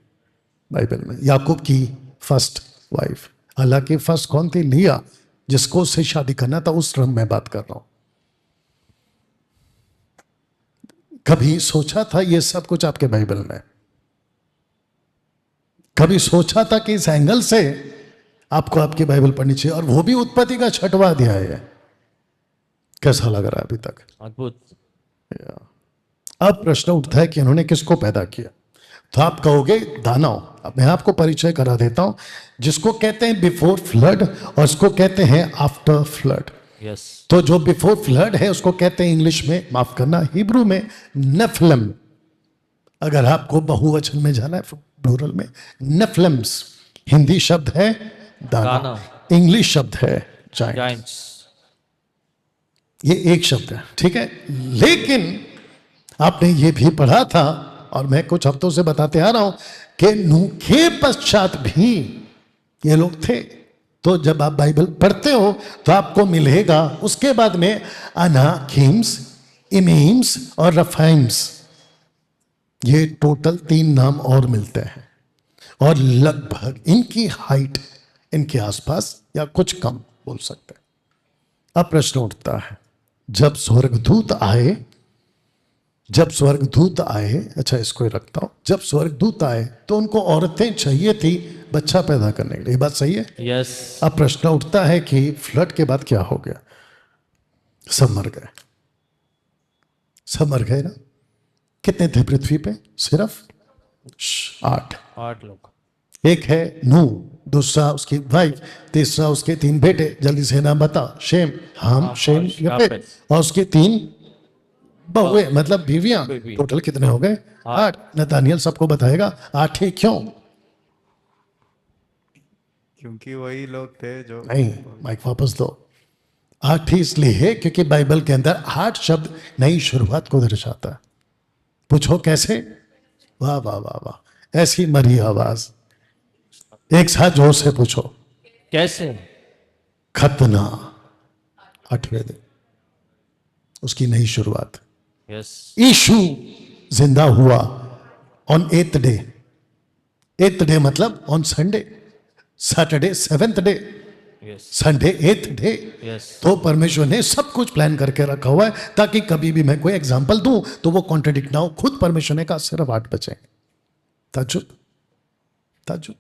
बाइबल में, याकूब की फर्स्ट वाइफ। हालांकि फर्स्ट कौन थी? लिया, जिसको उससे शादी करना था, उस रंग में बात कर रहा हूं। कभी सोचा था ये सब कुछ आपके बाइबल में? कभी सोचा था कि इस एंगल से आपको आपकी बाइबल पढ़नी चाहिए? और वो भी उत्पत्ति का 6वां अध्याय है। कैसा लग रहा है अभी तक? अद्भुत। अब प्रश्न उठता है कि इन्होंने किसको पैदा किया? तो आप कहोगे दानव। अब मैं आपको परिचय करा देता हूं, जिसको कहते हैं बिफोर फ्लड और इसको कहते हैं आफ्टर फ्लड। यस। तो जो बिफोर फ्लड है उसको कहते हैं इंग्लिश में, माफ करना, हिब्रू में नेफिलम। अगर आपको बहुवचन में जाना है, प्लूरल में नेफिलम्स। हिंदी शब्द है दानव, इंग्लिश शब्द है जायंट्स। ये एक शब्द है, ठीक है। लेकिन आपने ये भी पढ़ा था और मैं कुछ हफ्तों से बताते आ रहा हूं कि नूह के पश्चात भी ये लोग थे। तो जब आप बाइबल पढ़ते हो तो आपको मिलेगा उसके बाद में अनाकीम्स, इमीम्स और रफाइम्स, ये टोटल 3 नाम और मिलते हैं और लगभग इनकी हाइट इनके आसपास या कुछ कम बोल सकते हैं। अब प्रश्न उठता है, जब स्वर्गदूत आए, अच्छा इसको ही रखता हूं, जब स्वर्गदूत आए तो उनको औरतें चाहिए थी बच्चा पैदा करने के लिए, ये बात सही है? यस। अब प्रश्न उठता है कि फ्लड के बाद क्या हो गया? सब मर गए, सब मर गए ना? कितने थे पृथ्वी पे? सिर्फ 8 लोग। एक है नूह, दूसरा उसकी वाइफ, तीसरा उसके 3 बेटे, जल्दी से नाम बता। शेम, हाम, शेम, यफेत, और उसके 3 बहुएं मतलब बीवियां। टोटल कितने हो गए? 8। नतानियल सबको बताएगा 8 ही क्यों? क्योंकि वही लोग थे जो नहीं, माइक वापस दो। 8 ही इसलिए है क्योंकि बाइबल के अंदर 8 शब्द नई शुरुआत को दर्शाता है। पूछो कैसे? वाह वाह वाह वाह, ऐसी मरी आवाज, एक साथ जोर से पूछो कैसे? खतना, 8वें दिन उसकी नई शुरुआत। यस। यीशु जिंदा हुआ on 8th day. 8th day मतलब on Sunday, Saturday 7th day, yes. Sunday 8th day. Yes. तो परमेश्वर ने सब कुछ प्लान करके रखा हुआ है ताकि कभी भी मैं कोई एग्जांपल दूं तो वो कॉन्ट्रडिक्ट ना हो। खुद परमेश्वर ने कहा सिर्फ 8 बचे। ताजुब, ताजुब,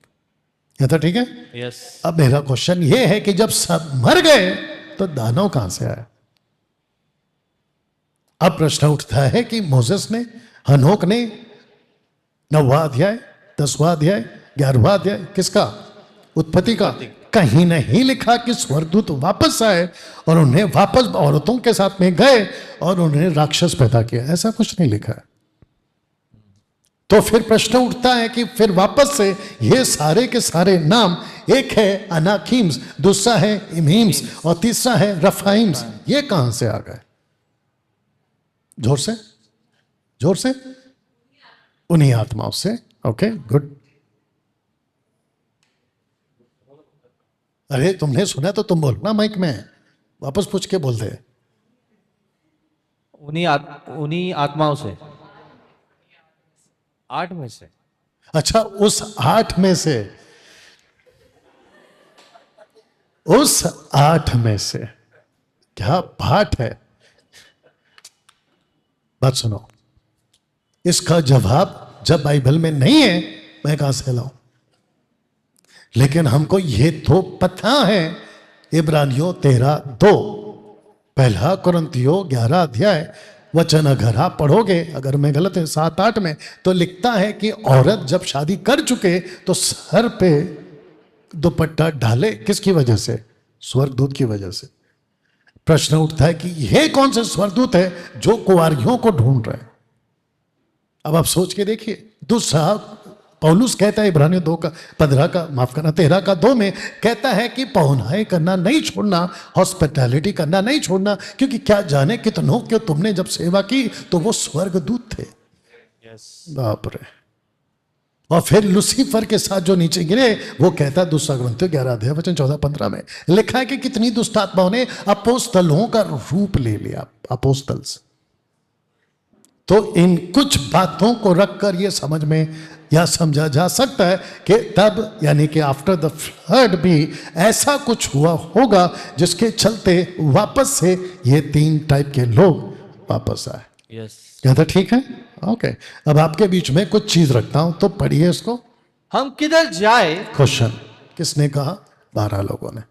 यह तो ठीक है। यस। अब मेरा क्वेश्चन ये है कि जब सब मर गए तो दानव कहां से आया? अब प्रश्न उठता है कि मोसेस ने, हनोक ने 9वां अध्याय, 10वां अध्याय, 11वां अध्याय किसका? उत्पत्ति का। कहीं नहीं लिखा कि स्वर्गदूत वापस आए और उन्हें वापस औरतों के साथ में गए और उन्हें राक्षस पैदा किया, ऐसा कुछ नहीं लिखा है। तो फिर प्रश्न उठता है कि फिर वापस से ये सारे के सारे नाम, एक है अनाकीम्स, दूसरा है इमीम्स और तीसरा है रफाइम्स, ये कहां से आ गए? जोर से, जोर से। उन्हीं आत्माओं से। Okay, good. अरे तुमने सुना तो तुम बोलना माइक में, वापस पूछ के बोल दे। उन्हीं आत्माओं से, 8 में से। अच्छा, उस 8 में से, उस 8 में से क्या बात है? बात सुनो, इसका जवाब जब बाइबल में नहीं है मैं कहां से लाऊं? लेकिन हमको ये तो पता है, इब्रानियों 13:2, 1 कुरिन्थियों 11 अध्याय वचन अगर आप पढ़ोगे, अगर मैं गलत है 7-8 में, तो लिखता है कि औरत जब शादी कर चुके तो सर पे दुपट्टा डाले, किसकी वजह से? स्वर्गदूत की वजह से। प्रश्न उठता है कि यह कौन सा स्वर्गदूत है जो कुंवारियों को ढूंढ रहे हैं? अब आप सोच के देखिए। दूसरा पौलुस कहता है इब्रानियों 2:15 का, माफ करना 13:2 में कहता है कि पहुनाई करना नहीं छोड़ना, हॉस्पिटैलिटी करना नहीं छोड़ना, क्योंकि क्या जाने कितनों के तुमने जब सेवा की तो वो स्वर्गदूत थे। बाप रे। और फिर लूसीफर के साथ जो नीचे गिरे, वो कहता है 2 कुरिन्थियों 11 अध्याय वचन 14-15 में लिखा है कि कितनी दुष्ट आत्माओं ने अपोस्तलों का रूप ले लिया, अपोस्तल्स। तो इन कुछ बातों को रखकर ये समझ में या समझा जा सकता है कि तब यानी कि आफ्टर द फ्लड भी ऐसा कुछ हुआ होगा जिसके चलते वापस से ये 3 टाइप के लोग वापस आए। यस। क्या था? ठीक है, ओके। अब आपके बीच में कुछ चीज रखता हूं तो पढ़िए इसको। हम किधर जाए? क्वेश्चन किसने कहा? 12 लोगों ने।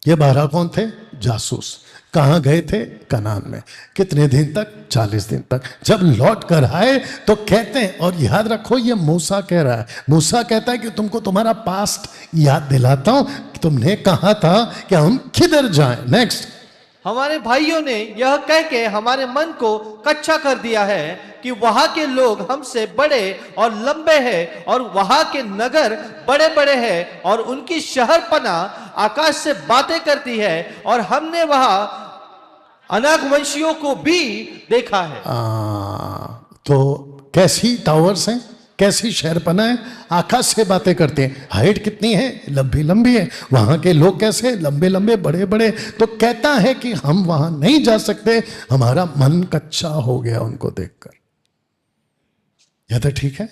ये 12 कौन थे? जासूस। कहां गए थे? कनान में। कितने दिन तक? 40 दिन तक। जब लौट कर आए तो कहते हैं, और याद रखो ये मूसा कह रहा है, मूसा कहता है कि तुमको तुम्हारा पास्ट याद दिलाता हूं, तुमने कहा था कि हम किधर जाएं। नेक्स्ट, हमारे भाइयों ने यह कह के हमारे मन को कच्चा कर दिया है कि वहां के लोग हमसे बड़े और लंबे हैं और वहां के नगर बड़े बड़े हैं और उनकी शहरपना आकाश से बातें करती है और हमने वहां अनागवंशियों को भी देखा है। तो कैसी टावर्स हैं, कैसी शहरपना है, आकाश से बातें करते हैं, हाइट कितनी है, लंबी लंबी है, वहां के लोग कैसे लंबे लंबे बड़े बड़े। तो कहता है कि हम वहां नहीं जा सकते, हमारा मन कच्चा हो गया उनको देखकर। यह तो ठीक है।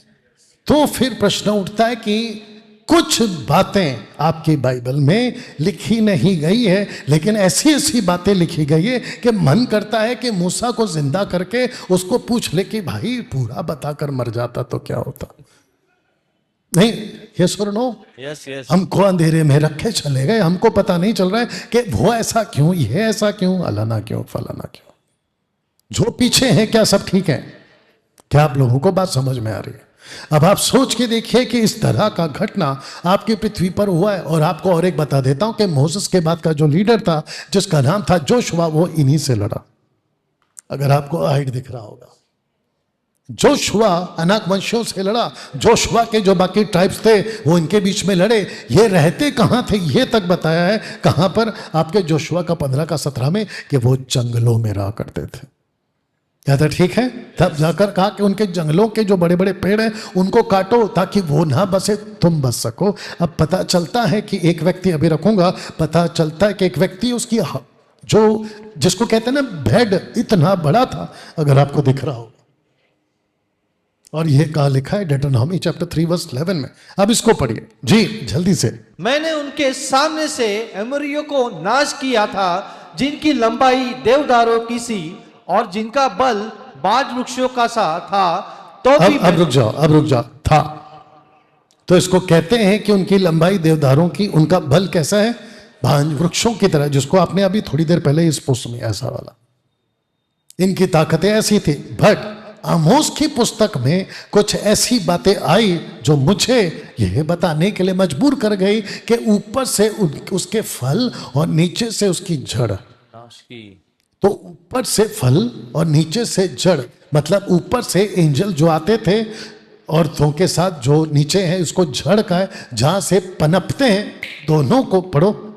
तो फिर प्रश्न उठता है कि कुछ बातें आपकी बाइबल में लिखी नहीं गई है, लेकिन ऐसी ऐसी बातें लिखी गई है कि मन करता है कि मूसा को जिंदा करके उसको पूछ ले कि भाई पूरा बताकर मर जाता तो क्या होता। नहीं, ये सुनो, यस यस, हमको अंधेरे में रखे चले गए, हमको पता नहीं चल रहा है कि वो ऐसा क्यों, ये ऐसा क्यों, अलाना क्यों, फलाना क्यों। जो पीछे है क्या सब ठीक है? क्या आप लोगों को बात समझ में आ रही है? अब आप सोच के देखिए कि इस तरह का घटना आपकी पृथ्वी पर हुआ है। और आपको और एक बता देता हूं कि मोसेस के बाद का जो लीडर था जिसका नाम था जोशुआ, वो इन्हीं से लड़ा। अगर आपको हाइट दिख रहा होगा, जोशुआ अनाक वंशियों से लड़ा। जोशुआ के जो बाकी ट्राइब्स थे वो इनके बीच में लड़े। ये रहते कहां थे ये तक बताया है। कहां पर? आपके जोशुआ का 15 का 17 में, कि वो जंगलों में रहा करते थे। क्या था? ठीक है। तब जाकर कहा कि उनके जंगलों के जो बड़े बड़े पेड़ हैं उनको काटो ताकि वो ना बसे, तुम बच सको। अब पता चलता है कि एक व्यक्ति, अभी रखूंगा, पता चलता है कि एक व्यक्ति उसकी जो जिसको कहते हैं ना बेड, इतना बड़ा था, अगर आपको दिख रहा होगा। और ये कहा लिखा है डिटरनॉमी चैप्टर 3 वर्स 11 में। अब इसको पढ़िए जी जल्दी से। मैंने उनके सामने से एमोरियों को नाश किया था, जिनकी लंबाई देवदारों की सी और जिनका बल बाज वृक्षों का सा था। तो भी अब रुक जाओ, था। तो इसको कहते हैं कि उनकी लंबाई देवदारों की, उनका बल कैसा है? भांज वृक्षों की तरह, जिसको आपने अभी थोड़ी देर पहले इस पुस्त में ऐसा वाला, इनकी ताकतें ऐसी थी। बट आमोस की पुस्तक में कुछ ऐसी बातें आई जो मुझे यह बताने के लिए मजबूर कर गई कि ऊपर से उसके फल और नीचे से उसकी जड़। नाश की। तो ऊपर से फल और नीचे से जड़, मतलब ऊपर से एंजल जो आते थे औरतों के साथ, जो नीचे है उसको जड़ का है, जहां से पनपते हैं, दोनों को पढ़ो,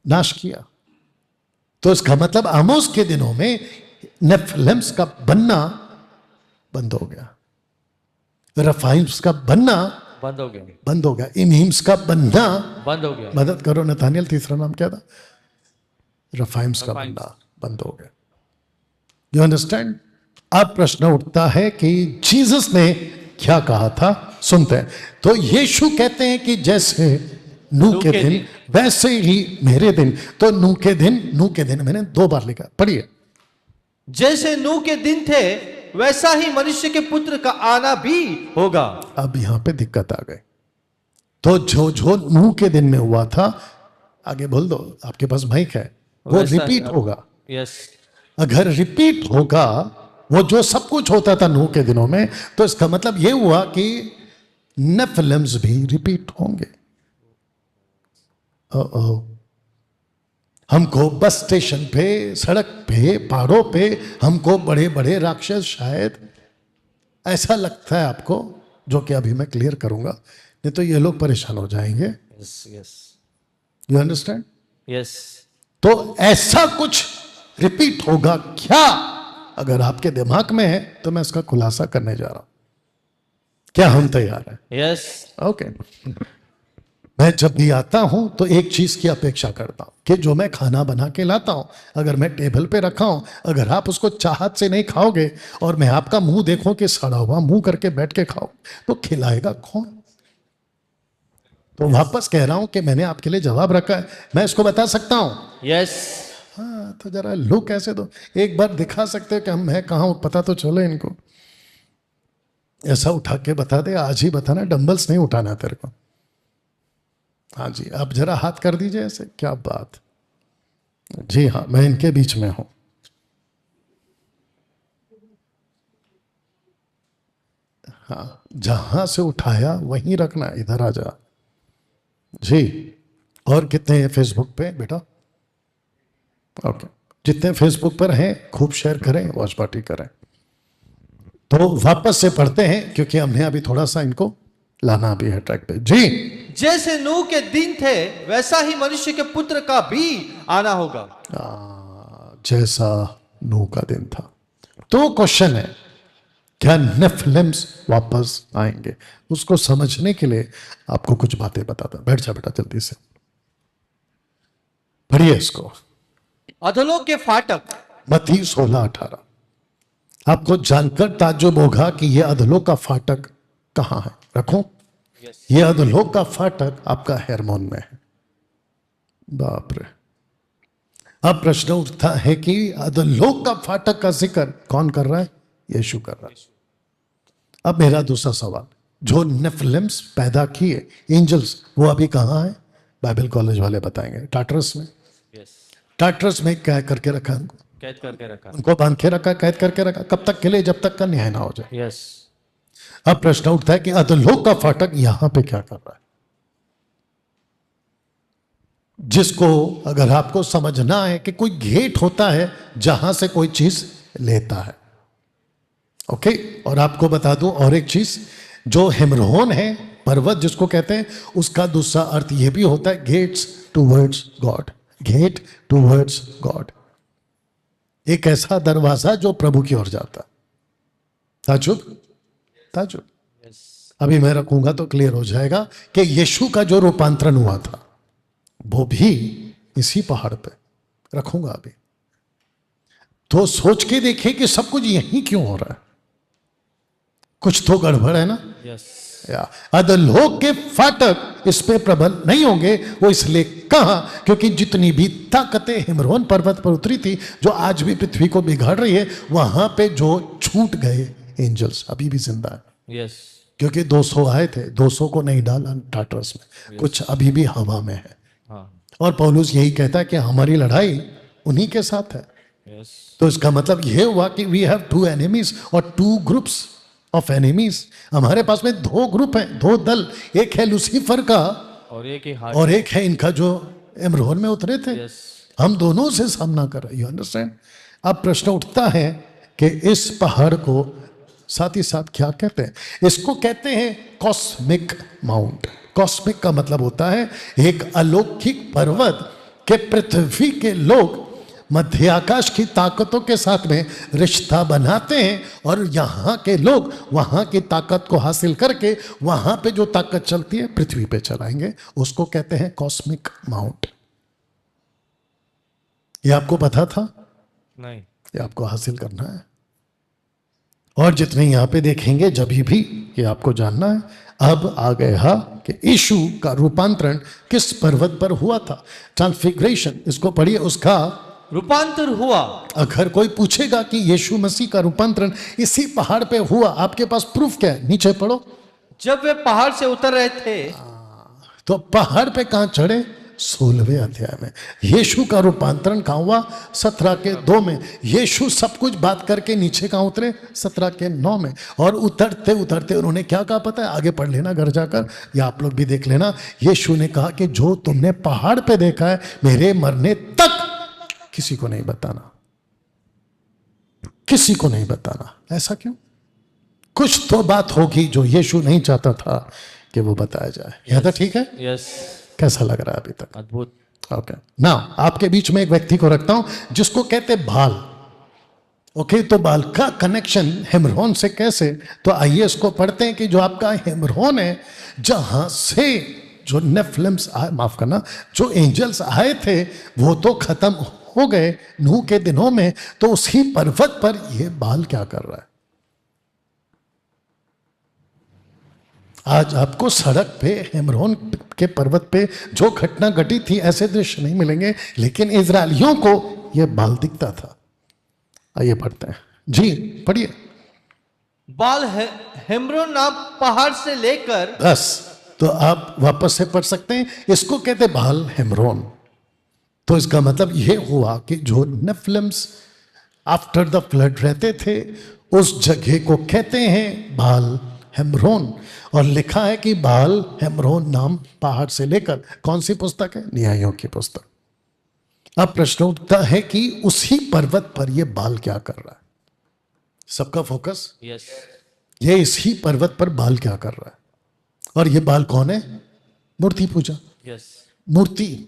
नाश किया। तो इसका मतलब आमोस के दिनों में नेफिलिम्स का बनना बंद हो गया, रफाइम्स का बनना बंद हो गया, इमीम्स का बनना बंद हो गया। मदद करो नथानियल, तीसरा नाम क्या था? रफाइम्स का बनना बंद हो गया। You understand? अब प्रश्न उठता है कि जीसस ने क्या कहा था, सुनते हैं। तो यीशु कहते हैं कि जैसे नूह के दिन वैसे ही मेरे दिन। तो नूह के दिन मैंने 2 बार लिखा, पढ़िए। जैसे नूह के दिन थे वैसा ही मनुष्य के पुत्र का आना भी होगा। अब यहां पे दिक्कत आ गई। तो जो नूह के दिन में हुआ था, आगे बोल दो, आपके पास माइक है, वो रिपीट होगा। यस, अगर रिपीट होगा वो जो सब कुछ होता था नूह के दिनों में, तो इसका मतलब ये हुआ कि नेफिलिम्स भी रिपीट होंगे। हमको बस स्टेशन पे, सड़क पे, पहाड़ों पे हमको बड़े बड़े राक्षस, शायद ऐसा लगता है आपको, जो कि अभी मैं क्लियर करूंगा, नहीं तो ये लोग परेशान हो जाएंगे। Yes, you understand? यस। तो ऐसा कुछ रिपीट होगा क्या? अगर आपके दिमाग में है तो मैं इसका खुलासा करने जा रहा हूं। क्या हम तैयार हैं? यस। ओके। मैं जब भी आता हूं तो एक चीज की अपेक्षा करता हूं कि जो मैं खाना बना के लाता हूं, अगर मैं टेबल पे रखा हूं, अगर आप उसको चाहत से नहीं खाओगे और मैं आपका मुंह देखूं कि सड़ा हुआ मुंह करके बैठ के खाओ, तो खिलाएगा कौन? तो वापस कह रहा हूं कि मैंने आपके लिए जवाब रखा है, मैं इसको बता सकता हूं। यस। हाँ, तो जरा लुक ऐसे दो, एक बार दिखा सकते हो कि हम है कहाँ, पता तो चले इनको। ऐसा उठा के बता दे, आज ही बताना, डंबल्स नहीं उठाना तेरे को। हाँ जी, आप जरा हाथ कर दीजिए ऐसे। क्या बात। जी हाँ, मैं इनके बीच में हूं। हाँ, जहां से उठाया वहीं रखना, इधर आ जा जी। और कितने हैं फेसबुक पे बेटा? ओके, जितने फेसबुक पर हैं खूब शेयर करें, वॉच पार्टी करें। तो वापस से पढ़ते हैं क्योंकि हमने अभी थोड़ा सा इनको लाना भी है ट्रैक पे जी। जैसे नूह के दिन थे वैसा ही मनुष्य के पुत्र का भी आना होगा। जैसा नूह का दिन था। तो क्वेश्चन है क्या नेफिलिम्स वापस आएंगे? उसको समझने के लिए आपको कुछ बातें बताता। बैठ जा बेटा जल्दी से, पढ़िए इसको। अधोलोक के फाटक। मत्ती 16:18। आपको जानकर ताज्जुब होगा कि यह अधोलोक का फाटक कहां है। रखो, यह अधोलोक का फाटक आपका हेर्मोन में है। बाप रे। अब प्रश्न उठता है कि अधोलोक का फाटक का जिक्र कौन कर रहा है? यीशु कर रहा है। अब मेरा दूसरा सवाल, जो नेफिलिम्स पैदा किए एंजल्स, वो अभी कहां है? बाइबल कॉलेज वाले बताएंगे। टाटरस में। टाटरस में क्या करके रखा है उनको? कैद करके रखा। उनको बांध के रखा, कैद करके रखा। कब तक के लिए? जब तक का न्याय ना हो जाए। यस। अब प्रश्न उठता है कि अधोलोक का फाटक यहां पे क्या कर रहा है? जिसको अगर आपको समझना है कि कोई गेट होता है जहां से कोई चीज लेता है। ओके, और आपको बता दूं और एक चीज, जो हिमरोन है पर्वत जिसको कहते हैं, उसका दूसरा अर्थ यह भी होता है gates towards god. Gate towards god, एक ऐसा दरवाजा जो प्रभु की ओर जाता। ताजुब ताजुब। अभी मैं रखूंगा तो क्लियर हो जाएगा कि यीशु का जो रूपांतरण हुआ था वो भी इसी पहाड़ पे। रखूंगा अभी तो सोच के देखें कि सब कुछ यहीं क्यों हो रहा है। कुछ तो गड़बड़ है ना। यस। या अधोलोक के फाटक इस पे प्रबल नहीं होंगे। वो इसलिए कहा क्योंकि जितनी भी ताकतें हिमरोन पर्वत पर उतरी थी, जो आज भी पृथ्वी को बिगाड़ रही है, वहां पे जो छूट गए एंजल्स अभी भी जिंदा है। यस। क्योंकि 200 आए थे, 200 को नहीं डाला टाटरस में। कुछ अभी भी हवा में है। और पौलुस यही कहता है कि हमारी लड़ाई उन्हीं के साथ है। यस। तो इसका मतलब यह हुआ कि वी हैव 2 एनिमीज और 2 ग्रुप्स ऑफ एनिमीज। हमारे पास में 2 ग्रुप हैं, 2 दल। एक है लूसीफर का और एक है इनका जो इमरोन में उतरे थे। यस। हम दोनों से सामना कर रहे। You understand? अब प्रश्न उठता है कि इस पहाड़ को साथ ही साथ क्या कहते हैं? इसको कहते हैं कॉस्मिक माउंट। कॉस्मिक का मतलब होता है एक अलौकिक पर्वत के पृथ्वी के लोग मध्य आकाश की ताकतों के साथ में रिश्ता बनाते हैं, और यहां के लोग वहां की ताकत को हासिल करके वहां पे जो ताकत चलती है पृथ्वी पे चलाएंगे। उसको कहते हैं कॉस्मिक माउंट। ये आपको पता था? नहीं। ये आपको हासिल करना है। और जितने यहां पे देखेंगे जब भी ये आपको जानना है। अब आ गया कि यीशु का रूपांतरण किस पर्वत पर हुआ था। ट्रांसफिगरेशन, इसको पढ़िए। उसका रूपांतर हुआ। अगर कोई पूछेगा कि यीशु मसीह का रूपांतरण इसी पहाड़ पे हुआ, आपके पास प्रूफ क्या है? नीचे पढ़ो। जब वे पहाड़ से उतर रहे थे। तो पहाड़ पे कहां चढ़े? 16वें अध्याय में। यीशु का रूपांतरण कहां हुआ? 17:2 में। यीशु सब कुछ बात करके नीचे कहां उतरे? 17:9 में। और उतरते उतरते उन्होंने क्या कहा पता है? आगे पढ़ लेना घर जाकर, या आप लोग भी देख लेना। यीशु ने कहा कि जो तुमने पहाड़ पे देखा है, मेरे मरने तक किसी को नहीं बताना। किसी को नहीं बताना। ऐसा क्यों? कुछ तो बात होगी जो यीशु नहीं चाहता था कि वो बताया जाए। यह तो ठीक है। यस। कैसा लग रहा है अभी तक? अद्भुत। ओके ना, आपके बीच में एक व्यक्ति को रखता हूं जिसको कहते बाल। ओके, तो बाल का कनेक्शन हिमरोन से कैसे? तो आइए इसको पढ़ते हैं कि जो आपका हिमरोन है, जहां से जो नेफिलिम्स माफ करना, जो एंजल्स आए थे वो तो खत्म हो गए नूह के दिनों में। तो उसी पर्वत पर ये बाल क्या कर रहा है? आज आपको सड़क पे हिमरोन के पर्वत पे जो घटना घटी थी ऐसे दृश्य नहीं मिलेंगे, लेकिन इजरायलियों को यह बाल दिखता था। आइए पढ़ते हैं जी, पढ़िए। बाल हेम्रोन नाम पहाड़ से लेकर। बस, तो आप वापस से पढ़ सकते हैं। इसको कहते बाल हेम्रोन। तो इसका मतलब यह हुआ कि जो नेफिलिम्स आफ्टर द फ्लड रहते थे, उस जगह को कहते हैं बाल हेम्रोन। और लिखा है कि बाल हेम्रोन नाम पहाड़ से लेकर, कौन सी पुस्तक है? न्यायों की पुस्तक। अब प्रश्न उठता है कि उसी पर्वत पर यह बाल क्या कर रहा है? सबका फोकस। यस। ये इसी पर्वत पर बाल क्या कर रहा है? और ये बाल कौन है? मूर्ति पूजा। यस। मूर्ति।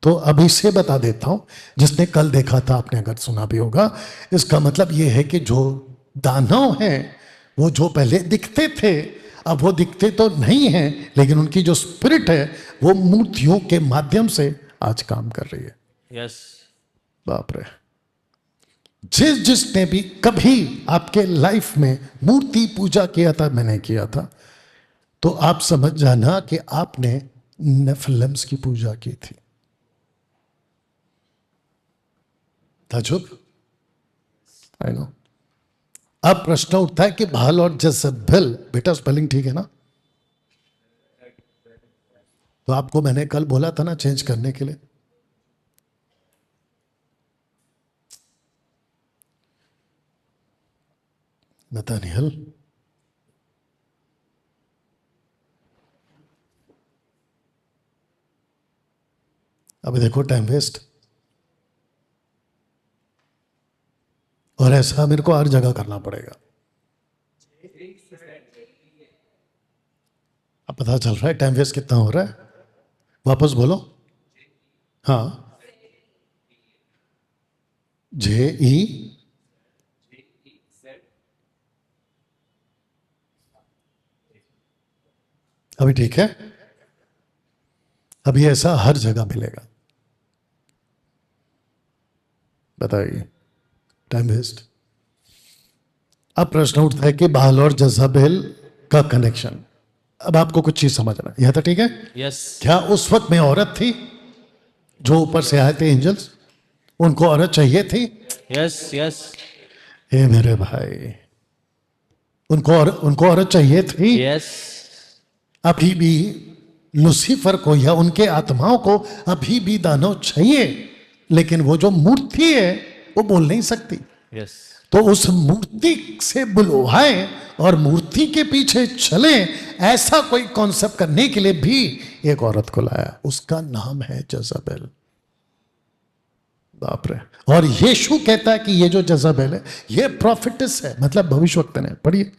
तो अभी से बता देता हूं, जिसने कल देखा था, आपने अगर सुना भी होगा। इसका मतलब यह है कि जो दानव हैं वो जो पहले दिखते थे अब वो दिखते तो नहीं हैं, लेकिन उनकी जो स्पिरिट है वो मूर्तियों के माध्यम से आज काम कर रही है। यस। बाप रे, जिसने भी कभी आपके लाइफ में मूर्ति पूजा किया था, मैंने किया था, तो आप समझ जाना कि आपने नेफिलिम्स की पूजा की थी। ताजुब, आई नो। अब प्रश्न उठता है कि बाल और जज़ेबेल, बेटा स्पेलिंग ठीक है ना? तो आपको मैंने कल बोला था ना चेंज करने के लिए। नतानियल, अभी देखो टाइम वेस्ट, और ऐसा मेरे को हर जगह करना पड़ेगा। अब पता चल रहा है टाइम वेस्ट कितना हो रहा है। वापस बोलो। हाँ, JE, अभी ठीक है? अभी ऐसा हर जगह मिलेगा। बताइए, टाइम वेस्ट। अब प्रश्न उठता है कि बाल और जज़ेबेल का कनेक्शन। अब आपको कुछ चीज समझना, यह तो ठीक है? यस। क्या उस वक्त में औरत थी जो ऊपर से आए थे एंजल्स? उनको औरत चाहिए थी? यस यस हे मेरे भाई, उनको औरत चाहिए थी। यस। अभी भी लूसीफर को या उनके आत्माओं को अभी भी दानव चाहिए, लेकिन वो जो मूर्ति है वो बोल नहीं सकती। यस। तो उस मूर्ति से बुलवाएं और मूर्ति के पीछे चले, ऐसा कोई कॉन्सेप्ट करने के लिए भी एक औरत को लाया, उसका नाम है जज़ेबेल। बाप रे। और यीशु कहता है कि ये जो जज़ेबेल है ये प्रॉफिटेस है, मतलब भविष्यवक्ता है। पढ़िए।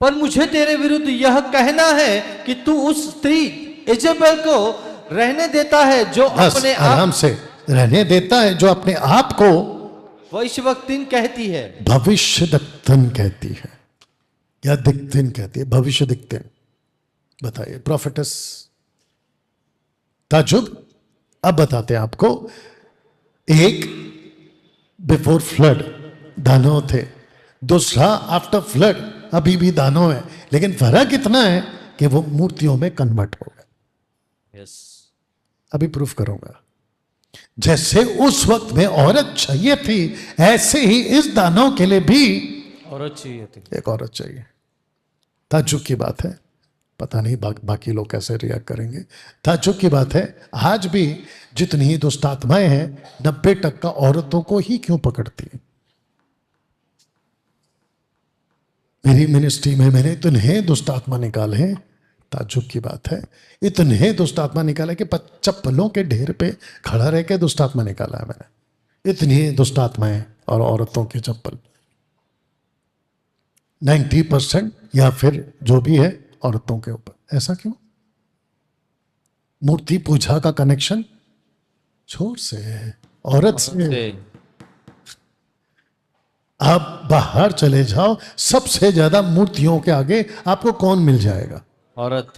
पर मुझे तेरे विरुद्ध यह कहना है कि तू उस स्त्री इजेबेल को रहने देता है जो बस अपने आराम आप से रहने देता है, जो अपने आप को भविष्यवक्तिन कहती है। भविष्य दक्तन कहती है या दिक्तिन कहती है, भविष्य दिक्तिन। बताइए, प्रॉफिटेस। ताजुब। अब बताते हैं आपको। एक बिफोर फ्लड दानव थे, दूसरा आफ्टर फ्लड अभी भी दानव है, लेकिन फर्क इतना है कि वो मूर्तियों में कन्वर्ट हो गए। यस। अभी प्रूफ करूंगा। जैसे उस वक्त में औरत चाहिए थी, ऐसे ही इस दानव के लिए भी औरत चाहिए थी। एक औरत चाहिए। ताज्जुब की बात है, पता नहीं बाकी लोग कैसे रिएक्ट करेंगे। ताज्जुब की बात है, आज भी जितनी दुष्ट आत्माएं हैं 90% औरतों को ही क्यों पकड़ती है। मेरी मिनिस्ट्री में मैंने इतने दुष्ट आत्मा निकाले हैं, ताज्जुब की बात है, इतने दुष्ट आत्मा निकाले कि चप्पलों के ढेर पे खड़ा रह के दुष्ट आत्मा निकाला है मैंने। इतनी दुष्ट आत्माएं और औरतों के चप्पल 90% या फिर जो भी है औरतों के ऊपर। ऐसा क्यों? मूर्ति पूजा का कनेक्शन छोर से है, औरत से। आप बाहर चले जाओ, सबसे ज्यादा मूर्तियों के आगे आपको कौन मिल जाएगा? औरत।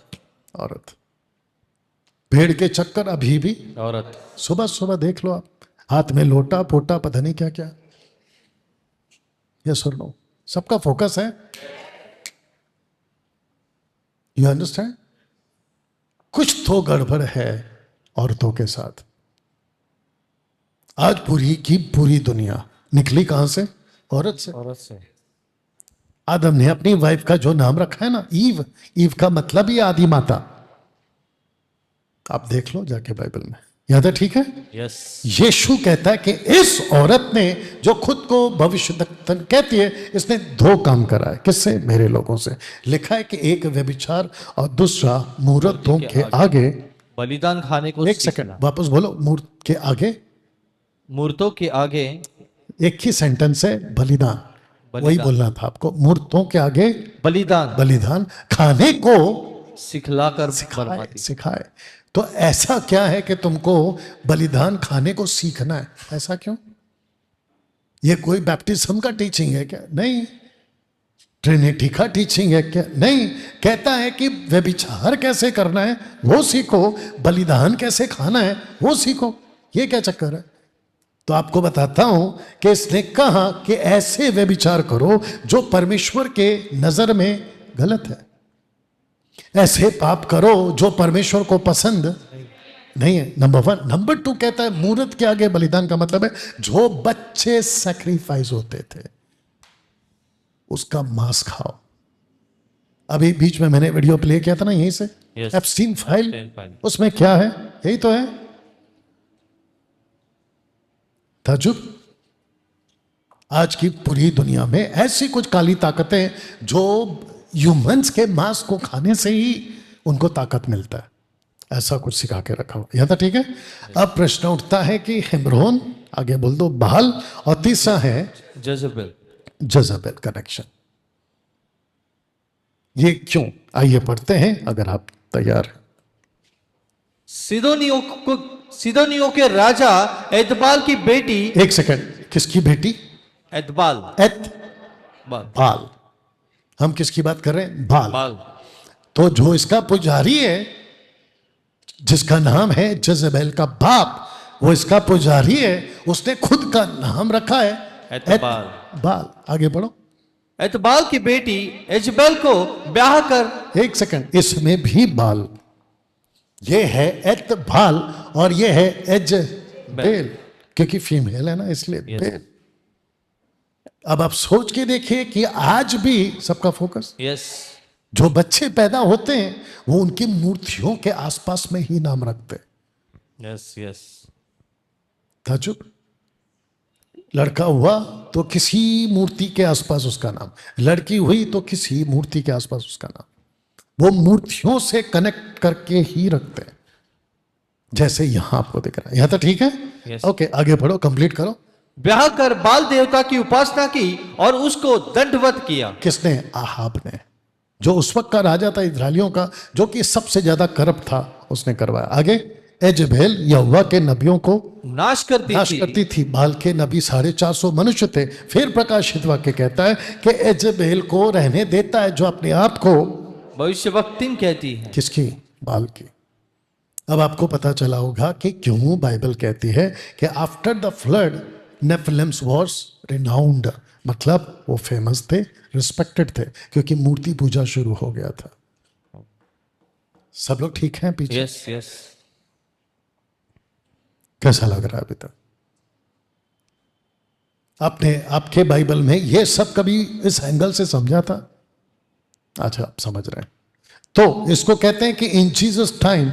औरत। भेड़ के चक्कर अभी भी औरत। सुबह सुबह देख लो आप, हाथ में लोटा पोटा पता नहीं क्या क्या। यस और नो, सबका फोकस है। You understand? कुछ तो गड़बड़ है औरतों के साथ। आज पूरी की पूरी दुनिया निकली कहां से? औरत से। औरत से। आदम ने अपनी वाइफ का जो नाम रखा है ना, ईव, ईव का मतलब ही आदि माता। आप देख लो जाके बाइबल में, याद है? ठीक है। यस। यीशु कहता है कि इस औरत ने जो खुद को भविष्यद्वक्तन कहती है, इसने दो काम करा है। किससे? मेरे लोगों से। लिखा है कि एक व्यभिचार और दूसरा मूर्तों के आगे बलिदान खाने को एक सेकंड वापस बोलो, मूर्त के आगे, मूर्तों के आगे। एक ही सेंटेंस है, बलिदान। वही बोलना था आपको, मूर्तों के आगे बलिदान बलिदान खाने को सिखलाकर सिखाए। तो ऐसा क्या है कि तुमको बलिदान खाने को सीखना है? ऐसा क्यों? ये कोई बैप्टिज्म का टीचिंग है क्या? नहीं, ट्रिनिटी का टीचिंग है क्या? नहीं, कहता है कि व्यभिचार कैसे करना है वो सीखो, बलिदान कैसे खाना है वो सीखो। ये क्या चक्कर है? तो आपको बताता हूं कि इसने कहा कि ऐसे व्यभिचार करो जो परमेश्वर के नजर में गलत है, ऐसे पाप करो जो परमेश्वर को पसंद नहीं है। नंबर 1। नंबर 2 कहता है मूर्त के आगे बलिदान का मतलब है जो बच्चे सैक्रिफाइस होते थे उसका मांस खाओ। अभी बीच में मैंने वीडियो प्ले किया था ना यहीं से, Yes. Epstein file, Epstein file. उसमें क्या है? यही तो है। ताजुब, आज की पूरी दुनिया में ऐसी कुछ काली ताकतें जो ह्यूमंस के मांस को खाने से ही उनको ताकत मिलता है, ऐसा कुछ सिखा के रखा हुआ। यहां तक ठीक है? अब प्रश्न उठता है कि हेब्रोन, आगे बोल दो बाल, और तीसरा है जजेबेल। जजेबेल कनेक्शन। ये क्यों? आइए पढ़ते हैं अगर आप तैयार हैं। सिदोनियों के राजा एतबाल की बेटी। एक सेकंड, किसकी बेटी? एतबाल। बाल। हम किसकी बात कर रहे हैं? बाल। बाल। तो जो इसका पुजारी है जिसका नाम है जजेबेल का बाप, वो इसका पुजारी है, उसने खुद का नाम रखा है बाल। आगे बढ़ो। एतबाल की बेटी एजबेल को ब्याह कर। एक सेकंड, इसमें भी बाल, ये है एतबाल और ये है एजबेल, क्योंकि फीमेल है ना इसलिए बेल। अब आप सोच के देखिए कि आज भी सबका फोकस, यस, जो बच्चे पैदा होते हैं वो उनकी मूर्तियों के आसपास में ही नाम रखते हैं। Yes, yes. ताजुब, लड़का हुआ तो किसी मूर्ति के आसपास उसका नाम, लड़की हुई तो किसी मूर्ति के आसपास उसका नाम। वो मूर्तियों से कनेक्ट करके ही रखते हैं, जैसे यहां आपको दिख रहा है। यहां तक ठीक है? Yes. ओके, आगे बढ़ो, कंप्लीट करो। ब्याह कर बाल देवता की उपासना की और उसको दंडवत किया। किसने? आहाब ने, जो उस वक्त का राजा था इजरायलियों का, जो कि सबसे ज्यादा करप्ट था, उसने करवाया। आगे, एजबेल यहोवा के नबियों को नाश करती थी। बाल के नबी 450 मनुष्य थे। फिर प्रकाशित वाक्य कहता है कि एजबेल को रहने देता है, जो अपने आप को भविष्यवक्तिन कहती है। किसकी? बाल की। अब आपको पता चला होगा कि क्यों बाइबल कहती है कि after the flood Nephilims was renowned, मतलब वो फेमस थे, रिस्पेक्टेड थे, क्योंकि मूर्ति पूजा शुरू हो गया था। सब लोग ठीक हैं पीछे? Yes, yes. कैसा लग रहा है अभी तक? आपने आपके बाइबल में ये सब कभी इस एंगल से समझा था? अच्छा, आप समझ रहे हैं। तो इसको कहते हैं कि इन Jesus time